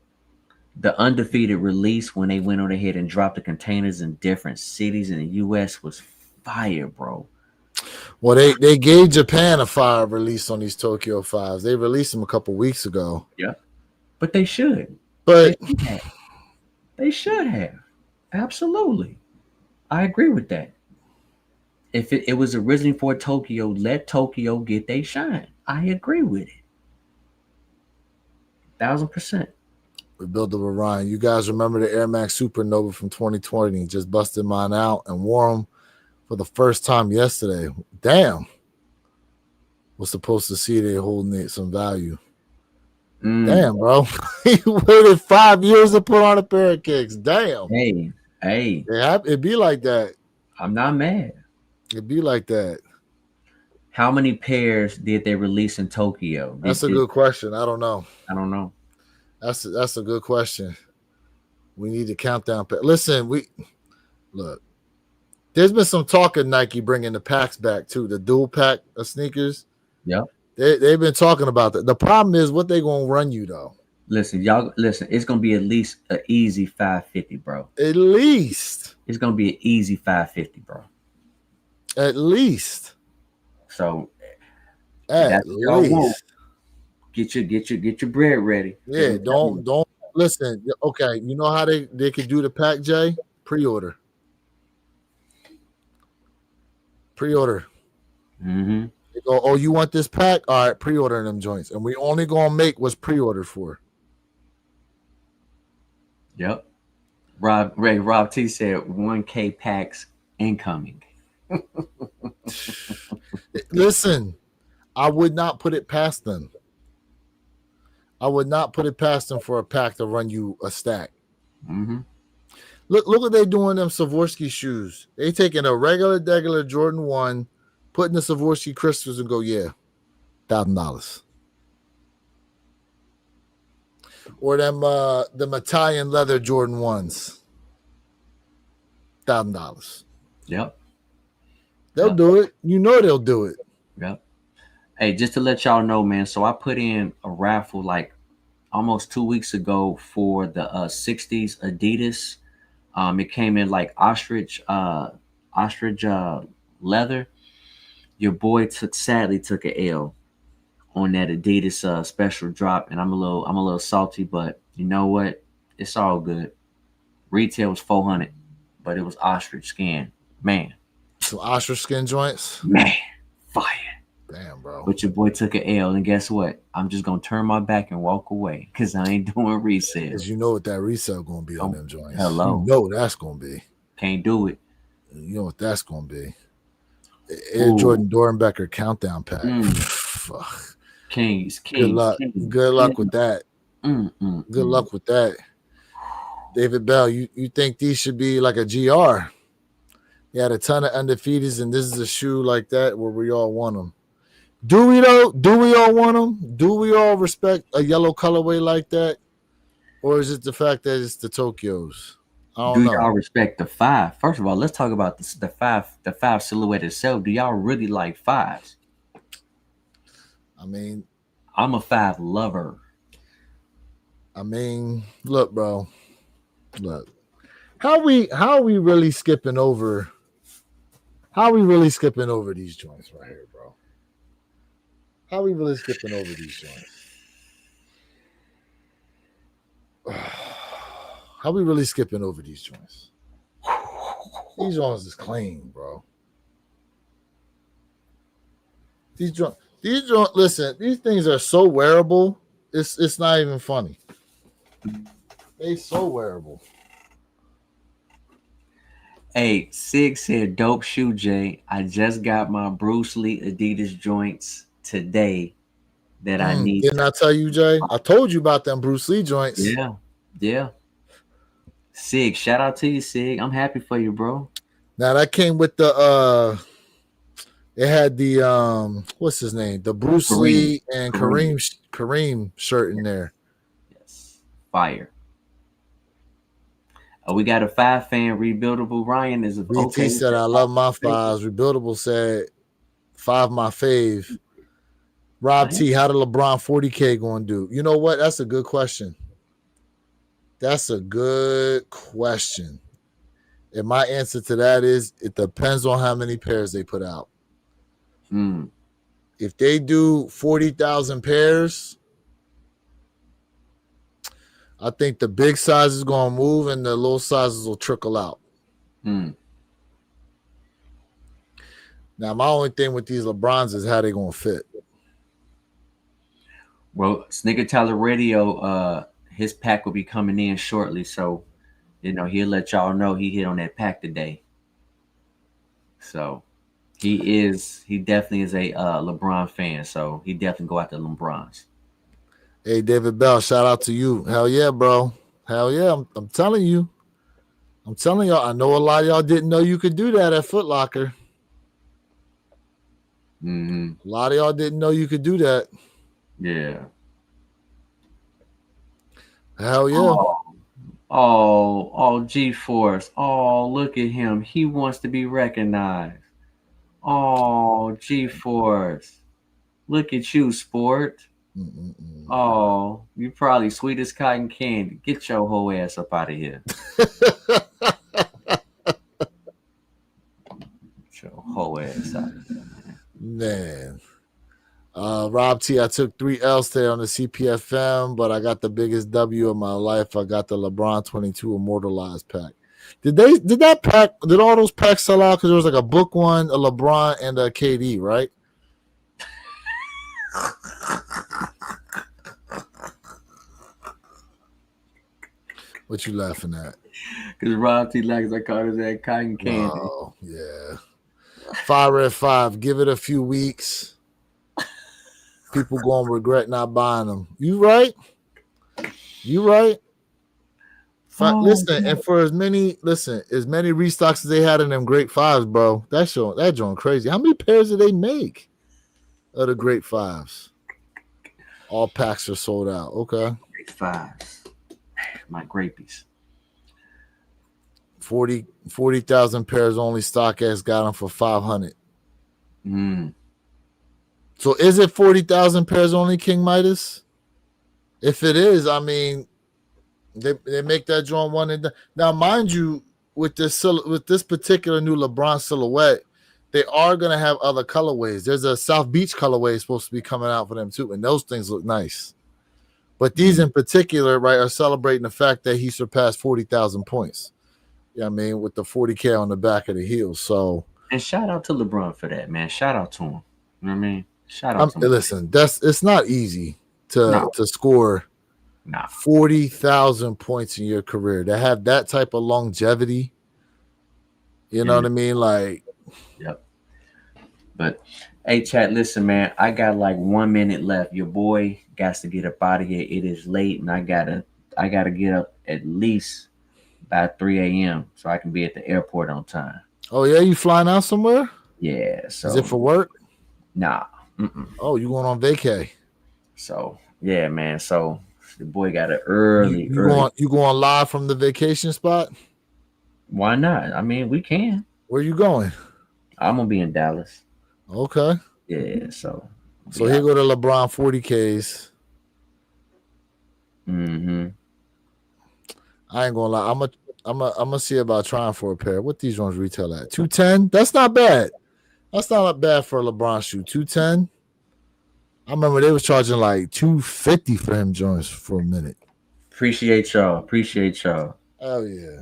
The Undefeated release when they went on ahead and dropped the containers in different cities in the U.S. was fire, bro. Well, they gave Japan a fire release on these Tokyo 5s. They released them a couple weeks ago. Yeah, but they should. But they should have. Absolutely. I agree with that. If it was originally for Tokyo, let Tokyo get their shine. I agree with it. 1,000%. We built up a Ryan. You guys remember the Air Max Supernova from 2020? Just busted mine out and wore them for the first time yesterday. Damn. Was supposed to see they holding some value. Damn, bro. You waited 5 years to put on a pair of kicks. Damn. Hey. It'd be like that. I'm not mad. It'd be like that. How many pairs did they release in Tokyo? That's a good question. I don't know. That's a good question. We need to count down. Listen, look. There's been some talk of Nike bringing the packs back too, the dual pack of sneakers. Yep. They've been talking about that. The problem is what they gonna run you though. Listen, y'all. Listen, it's gonna be at least an easy 550, bro. At least it's gonna be an easy 550, bro. At least. So at least. Get your bread ready. Yeah, don't listen. Okay, you know how they could do the pack, Jay? Pre-order. Mm-hmm. They go, oh, you want this pack? All right, pre-order them joints, and we only gonna make what's pre-ordered for. Yep. Rob T said 1K packs incoming. Listen, I would not put it past them. I would not put it past them for a pack to run you a stack. Mm-hmm. Look what they doing them Swarovski shoes. They taking a regular Jordan 1, putting the Swarovski crystals and go, yeah, $1,000. Or them the Italian leather Jordan 1s. $1,000. Yep. They'll do it. You know they'll do it. Yep. Hey, just to let y'all know, man. So I put in a raffle like almost 2 weeks ago for the 60s Adidas. It came in like ostrich leather. Your boy sadly took an L on that Adidas special drop, and I'm a little salty, but you know what? It's all good. Retail was $400, but it was ostrich skin. Man. Some ostrich skin joints? Man, fire. Damn, bro. But your boy took an L, and guess what? I'm just gonna turn my back and walk away because I ain't doing resale. Because you know what that resale gonna be on them joints. Hello. You know what that's gonna be. Can't do it. You know what that's gonna be. Air Jordan Dornbecker countdown pack. Fuck. Kings. Good luck. Kings. Good luck with that. Good luck with that. David Bell, you think these should be like a GR? You had a ton of undefeateds, and this is a shoe like that where we all want them. Do we though? Do we all want them? Do we all respect a yellow colorway like that? Or is it the fact that it's the Tokyos? I don't know. Do y'all respect the 5? First of all, let's talk about the 5 silhouette itself. Do y'all really like 5s? I mean, I'm a 5 lover. I mean, look, bro. Look. How are we really skipping over? How are we really skipping over these joints right here, bro? How are we really skipping over these joints? How are we really skipping over these joints? These joints is clean, bro. These joints, listen, these things are so wearable. It's not even funny. They so wearable. Hey, Sig said, "Dope shoe, Jay. I just got my Bruce Lee Adidas joints today that I need." Didn't I tell you, Jay? I told you about them Bruce Lee joints. Yeah, yeah. Sig, shout out to you, Sig. I'm happy for you, bro. Now that came with the it had the what's his name? The Bruce Kareem, Lee and Kareem. Kareem shirt in there. Yes, fire. We got a 5 fan rebuildable. Ryan is BT okay. said, I love my fives. Rebuildable said, 5 my fave. Rob T, how did LeBron 40K going to do? You know what? That's a good question. That's a good question. And my answer to that is it depends on how many pairs they put out. If they do 40,000 pairs, I think the big sizes going to move and the little sizes will trickle out. Now, my only thing with these LeBrons is how they going to fit. Well, Snicker Tyler Radio, his pack will be coming in shortly, so he'll let y'all know he hit on that pack today. So he definitely is a LeBron fan, so he definitely go after LeBrons. Hey, David Bell, shout out to you. Hell yeah, bro. Hell yeah. I'm telling you. I'm telling y'all, I know a lot of y'all didn't know you could do that at Foot Locker. A lot of y'all didn't know you could do that. Yeah. Hell yeah. Oh, G-Force. Oh, look at him. He wants to be recognized. Oh, G-Force. Look at you, sport. Oh, you probably sweet as cotton candy. Get your whole ass up out of here. Get your whole ass out of here, man. Rob T, I took 3 L's today on the CPFM, but I got the biggest W of my life. I got the LeBron 22 Immortalized pack. Did all those packs sell out? Because there was like a book one, a LeBron, and a KD, right? What you laughing at? Because Rob T likes I call it that cotton candy. Oh, yeah. 5 Red 5. Give it a few weeks. People going to regret not buying them. You right. Listen, and for as many restocks as they had in them great fives, bro, that joint crazy. How many pairs did they make of the great fives? All packs are sold out. Okay. Great fives. My grapies. 40,000 pairs only. StockX got them for 500. So is it 40,000 pairs only, King Midas? If it is, I mean, they make that joint one and done. Now, mind you, with this particular new LeBron silhouette, they are gonna have other colorways. There's a South Beach colorway supposed to be coming out for them too, and those things look nice. But these in particular, right, are celebrating the fact that he surpassed 40,000 points. Yeah, I mean, with the 40K on the back of the heels. So, and shout out to LeBron for that, man. Shout out to him. You know what I mean? Shout out to him. Listen, it's not easy to score 40,000 points in your career, to have that type of longevity. You know what I mean? Like, yep. But hey, chat, listen, man. I got like 1 minute left. Your boy got to get up out of here. It is late, and I gotta get up at least by 3 a.m. so I can be at the airport on time. Oh yeah, you flying out somewhere? Yeah. So is it for work? Nah. Oh, you going on vacay? So yeah, man. So the boy got it early. You going live from the vacation spot? Why not? I mean, we can. Where you going? I'm gonna be in Dallas. Okay. Yeah. So here go to LeBron 40Ks. Mm-hmm. I ain't gonna lie. I'm gonna see about trying for a pair. What these ones retail at? 210. That's not bad. That's not bad for a LeBron shoe. 210. I remember they was charging like 250 for him joints for a minute. Appreciate y'all. Appreciate y'all. Oh yeah,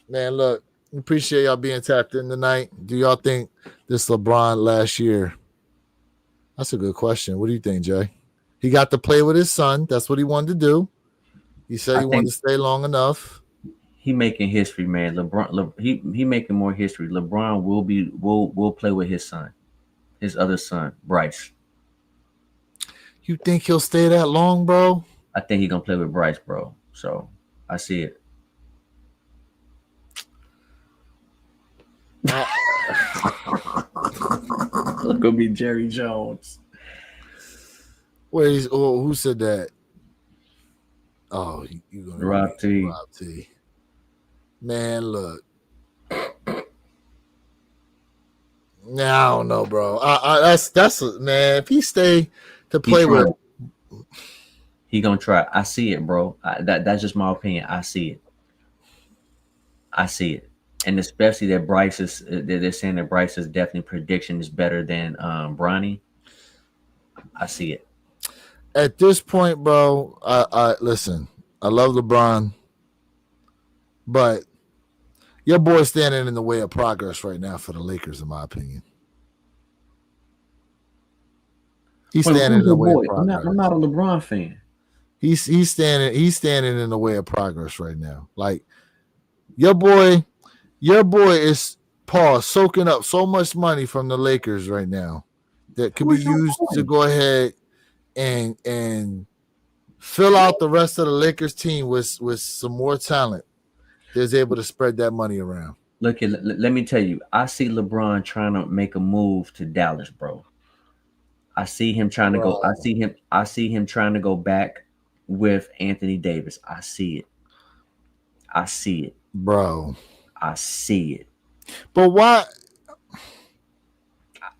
man. Look, appreciate y'all being tapped in tonight. Do y'all think this LeBron last year? That's a good question. What do you think, Jay? He got to play with his son. That's what he wanted to do. He said I he wanted think to stay long enough. he making history, man. He making more history. LeBron will play with his son, his other son, Bryce. You think he'll stay that long, bro? I think he gonna play with Bryce, bro. So I see it. Look gonna be Jerry Jones. Wait, who said that? Oh, you gonna Rob T. Rob T. Man, look. Nah, I don't know, bro. That's man. If he stay to play with, he gonna try. I see it, bro. That's just my opinion. I see it. I see it, and especially that Bryce is. They're saying that Bryce's definitely prediction is better than Bronny. I see it. At this point, bro. I listen. I love LeBron, but your boy's standing in the way of progress right now for the Lakers, in my opinion. He's standing in the way of progress. I'm not a LeBron fan. He's standing in the way of progress right now. Like your boy is soaking up so much money from the Lakers right now that could be used to go ahead and fill out the rest of the Lakers team with some more talent that's able to spread that money around. Look, let me tell you, I see LeBron trying to make a move to Dallas, bro. I see him trying to go. I see him trying to go back with Anthony Davis. I see it, bro. I see it. But why,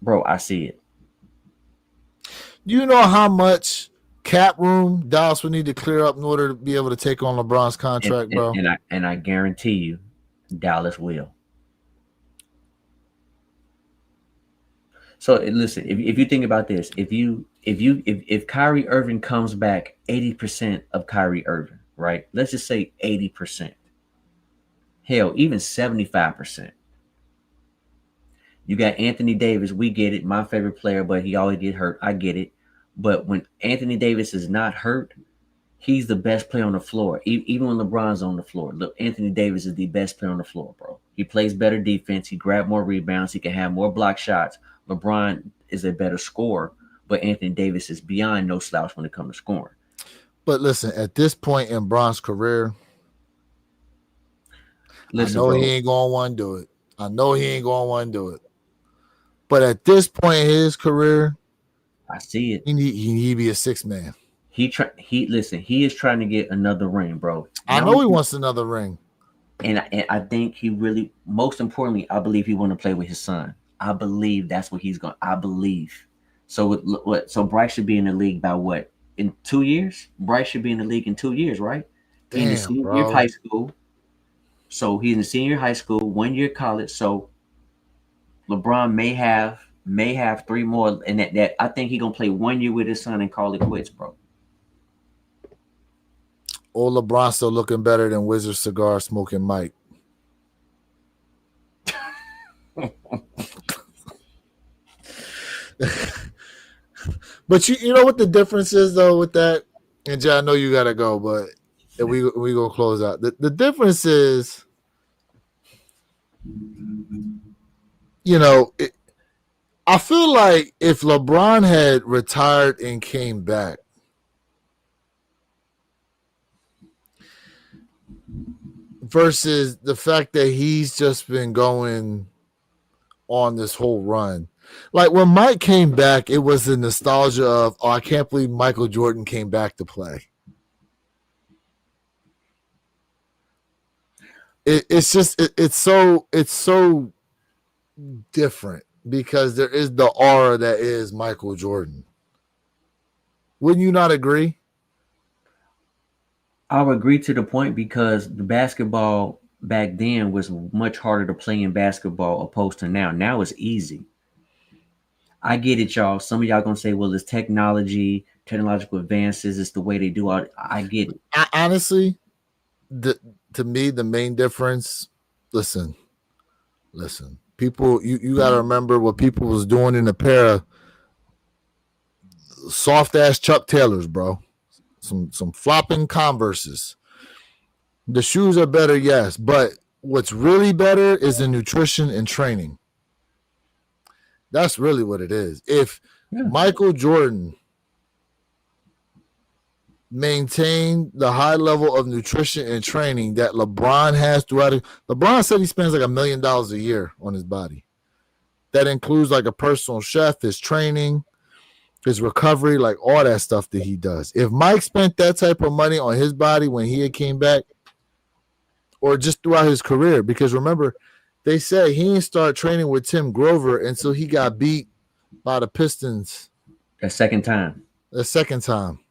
bro? I see it. Do you know how much cap room Dallas would need to clear up in order to be able to take on LeBron's contract, bro? And I guarantee you, Dallas will. So listen, if you think about this, if Kyrie Irving comes back 80% of Kyrie Irving, right? Let's just say 80%. Hell, even 75%. You got Anthony Davis. We get it. My favorite player, but he always get hurt. I get it. But when Anthony Davis is not hurt, he's the best player on the floor. Even when LeBron's on the floor, look, Anthony Davis is the best player on the floor, bro. He plays better defense. He grabs more rebounds. He can have more block shots. LeBron is a better scorer, but Anthony Davis is beyond no slouch when it comes to scoring. But listen, at this point in Bron's career, I know he ain't going to want to do it. I know he ain't going to want to do it. But at this point in his career, I see it. He need to be a six man. He is trying to get another ring, bro. I know he wants another ring. And I think he really, most importantly, I believe he want to play with his son. I believe that's what he's going. I believe. So So Bryce should be in the league by what? In 2 years? Bryce should be in the league in 2 years, right? Damn, in the senior year of high school. So he's in the senior high school, 1 year college. So LeBron may have 3 more, and that I think he's gonna play 1 year with his son and call it quits, bro. Old LeBron still looking better than Wizard cigar smoking Mike. But you know what the difference is though with that, and Jay, I know you gotta go, but we gonna close out. The difference is, you know, I feel like if LeBron had retired and came back, versus the fact that he's just been going on this whole run. Like when Mike came back, it was the nostalgia of, oh, I can't believe Michael Jordan came back to play. It's so different because there is the aura that is Michael Jordan. Wouldn't you not agree? I'll agree to the point because the basketball back then was much harder to play in basketball opposed to now. Now it's easy. I get it, y'all. Some of y'all gonna say, "Well, it's technology, technological advances. It's the way they do it." I get it. Honestly, to me, the main difference. Listen. People, you got to remember what people was doing in a pair of soft ass Chuck Taylors, bro. Some flopping Converses. The shoes are better, yes, but what's really better is the nutrition and training. That's really what it is. If Michael Jordan maintained the high level of nutrition and training that LeBron has throughout it, LeBron said he spends like $1 million a year on his body. That includes like a personal chef, his training, his recovery, like all that stuff that he does. If Mike spent that type of money on his body when he came back, or just throughout his career, because remember, they say he didn't start training with Tim Grover until he got beat by the Pistons. The second time. The second time.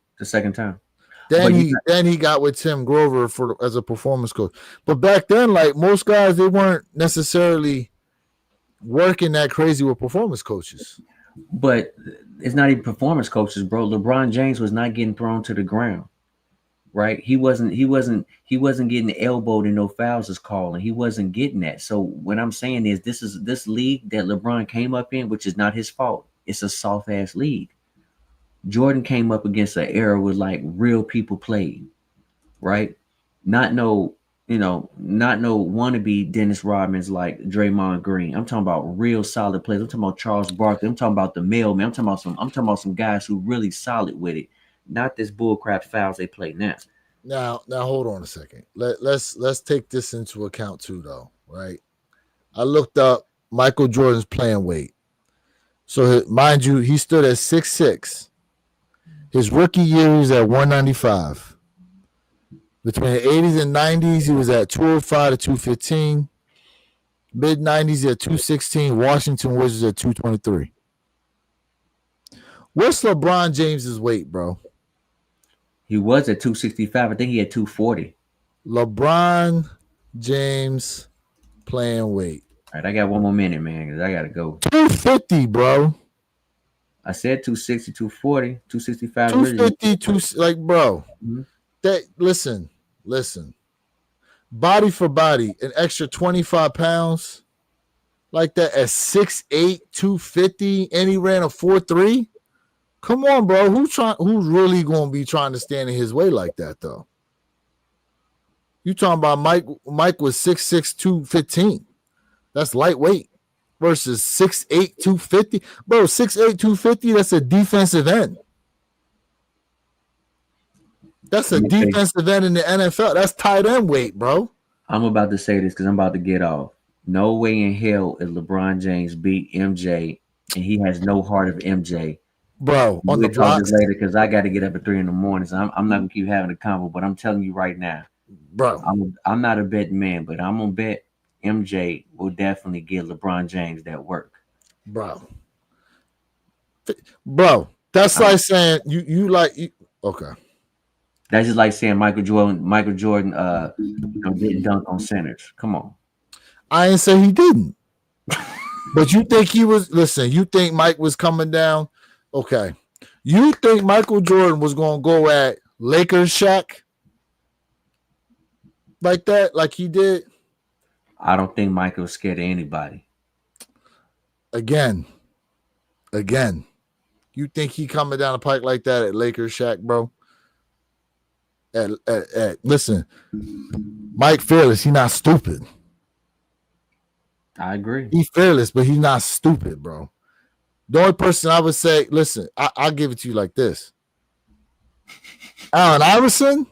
Then he got with Tim Grover as a performance coach. But back then, like most guys, they weren't necessarily working that crazy with performance coaches. But it's not even performance coaches, bro. LeBron James was not getting thrown to the ground, right? He wasn't getting elbowed and no fouls is calling. He wasn't getting that. So what I'm saying is this league that LeBron came up in, which is not his fault. It's a soft ass league. Jordan came up against an era where like real people played, right? Not no wannabe Dennis Rodmans like Draymond Green. I'm talking about real solid players. I'm talking about Charles Barkley. I'm talking about the mailman. I'm talking about some guys who really solid with it. Not this bullcrap fouls they play now. Now hold on a second. Let's take this into account too, though, right? I looked up Michael Jordan's playing weight. So mind you, he stood at 6'6". His rookie year, he was at 195. Between the 80s and 90s, he was at 205 to 215. Mid 90s at 216. Washington Wizards at 223. What's LeBron James's weight, bro? He was at 265. I think he had 240. LeBron James playing weight. All right, I got one more minute, man, because I got to go. 250, bro. I said 260, 240, 265. 250, like, bro. Mm-hmm. That listen. Body for body, an extra 25 pounds like that at 6'8", 250, and he ran a 4.3. Come on, bro. Who's really going to be trying to stand in his way like that, though? You talking about Mike was 6'6", 215. That's lightweight versus 6'8", 250. Bro, 6'8", 250, that's a defensive end. That's a defensive end in the NFL. That's tight end weight, bro. I'm about to say this because I'm about to get off. No way in hell is LeBron James beat MJ, and he has no heart of MJ. Bro, on the block this later because I got to get up at 3 a.m. So I'm not gonna keep having a convo, but I'm telling you right now, bro. I'm not a betting man, but I'm gonna bet MJ will definitely give LeBron James that work, bro. That's like saying you okay. That's just like saying Michael Jordan didn't dunk on centers. Come on. I didn't say he didn't. But you think he was, listen, you think Mike was coming down? Okay. You think Michael Jordan was going to go at Lakers Shaq? Like that? Like he did? I don't think Michael was scared of anybody. Again. You think he coming down the pike like that at Lakers Shaq, bro? Listen, Mike fearless. He not stupid. I agree. He's fearless, but he's not stupid, bro. The only person I would say, listen, I'll give it to you like this. Allen Iverson,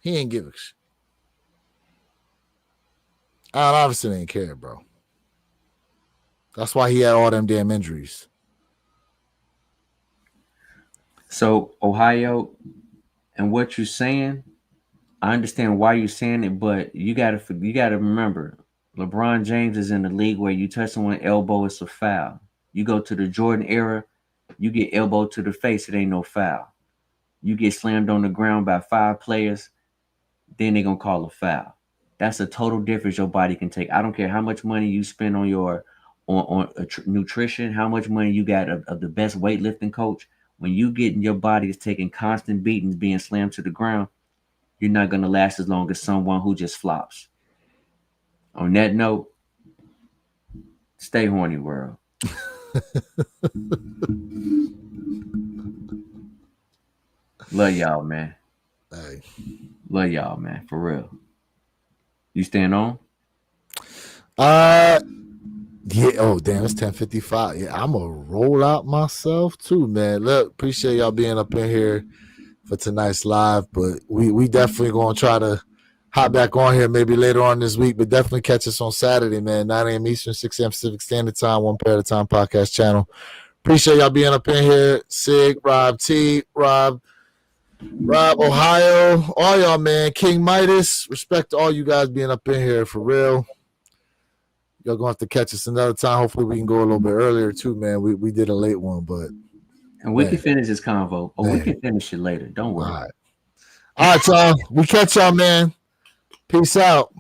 he ain't give a shit. Allen Iverson ain't care, bro. That's why he had all them damn injuries. So, Ohio, and what you're saying, I understand why you're saying it, but you gotta remember, LeBron James is in the league where you touch someone's elbow, it's a foul. You go to the Jordan era, you get elbowed to the face, it ain't no foul. you get slammed on the ground by 5 players, then they're gonna call a foul. That's a total difference your body can take. I don't care how much money you spend on your nutrition, how much money you got of the best weightlifting coach. When you get in your body is taking constant beatings, being slammed to the ground, you're not gonna last as long as someone who just flops. On that note, stay horny, world. Love y'all, man. Hey. Love y'all, man. For real. You staying on? Yeah. Oh, damn. It's 10:55. Yeah, I'm gonna roll out myself too, man. Look, appreciate y'all being up in here for tonight's live, but we definitely gonna try to hop back on here maybe later on this week, but definitely catch us on Saturday, man. 9 a.m. Eastern, 6 a.m. Pacific Standard Time, One Pair at a Time podcast channel. Appreciate y'all being up in here. Sig, Rob T, Rob, Ohio, all y'all, man. King Midas, respect to all you guys being up in here for real. Y'all gonna have to catch us another time. Hopefully we can go a little bit earlier too, man. We did a late one, but and we can finish this convo. Or we can finish it later. Don't worry. All right, y'all. We catch y'all, man. Peace out.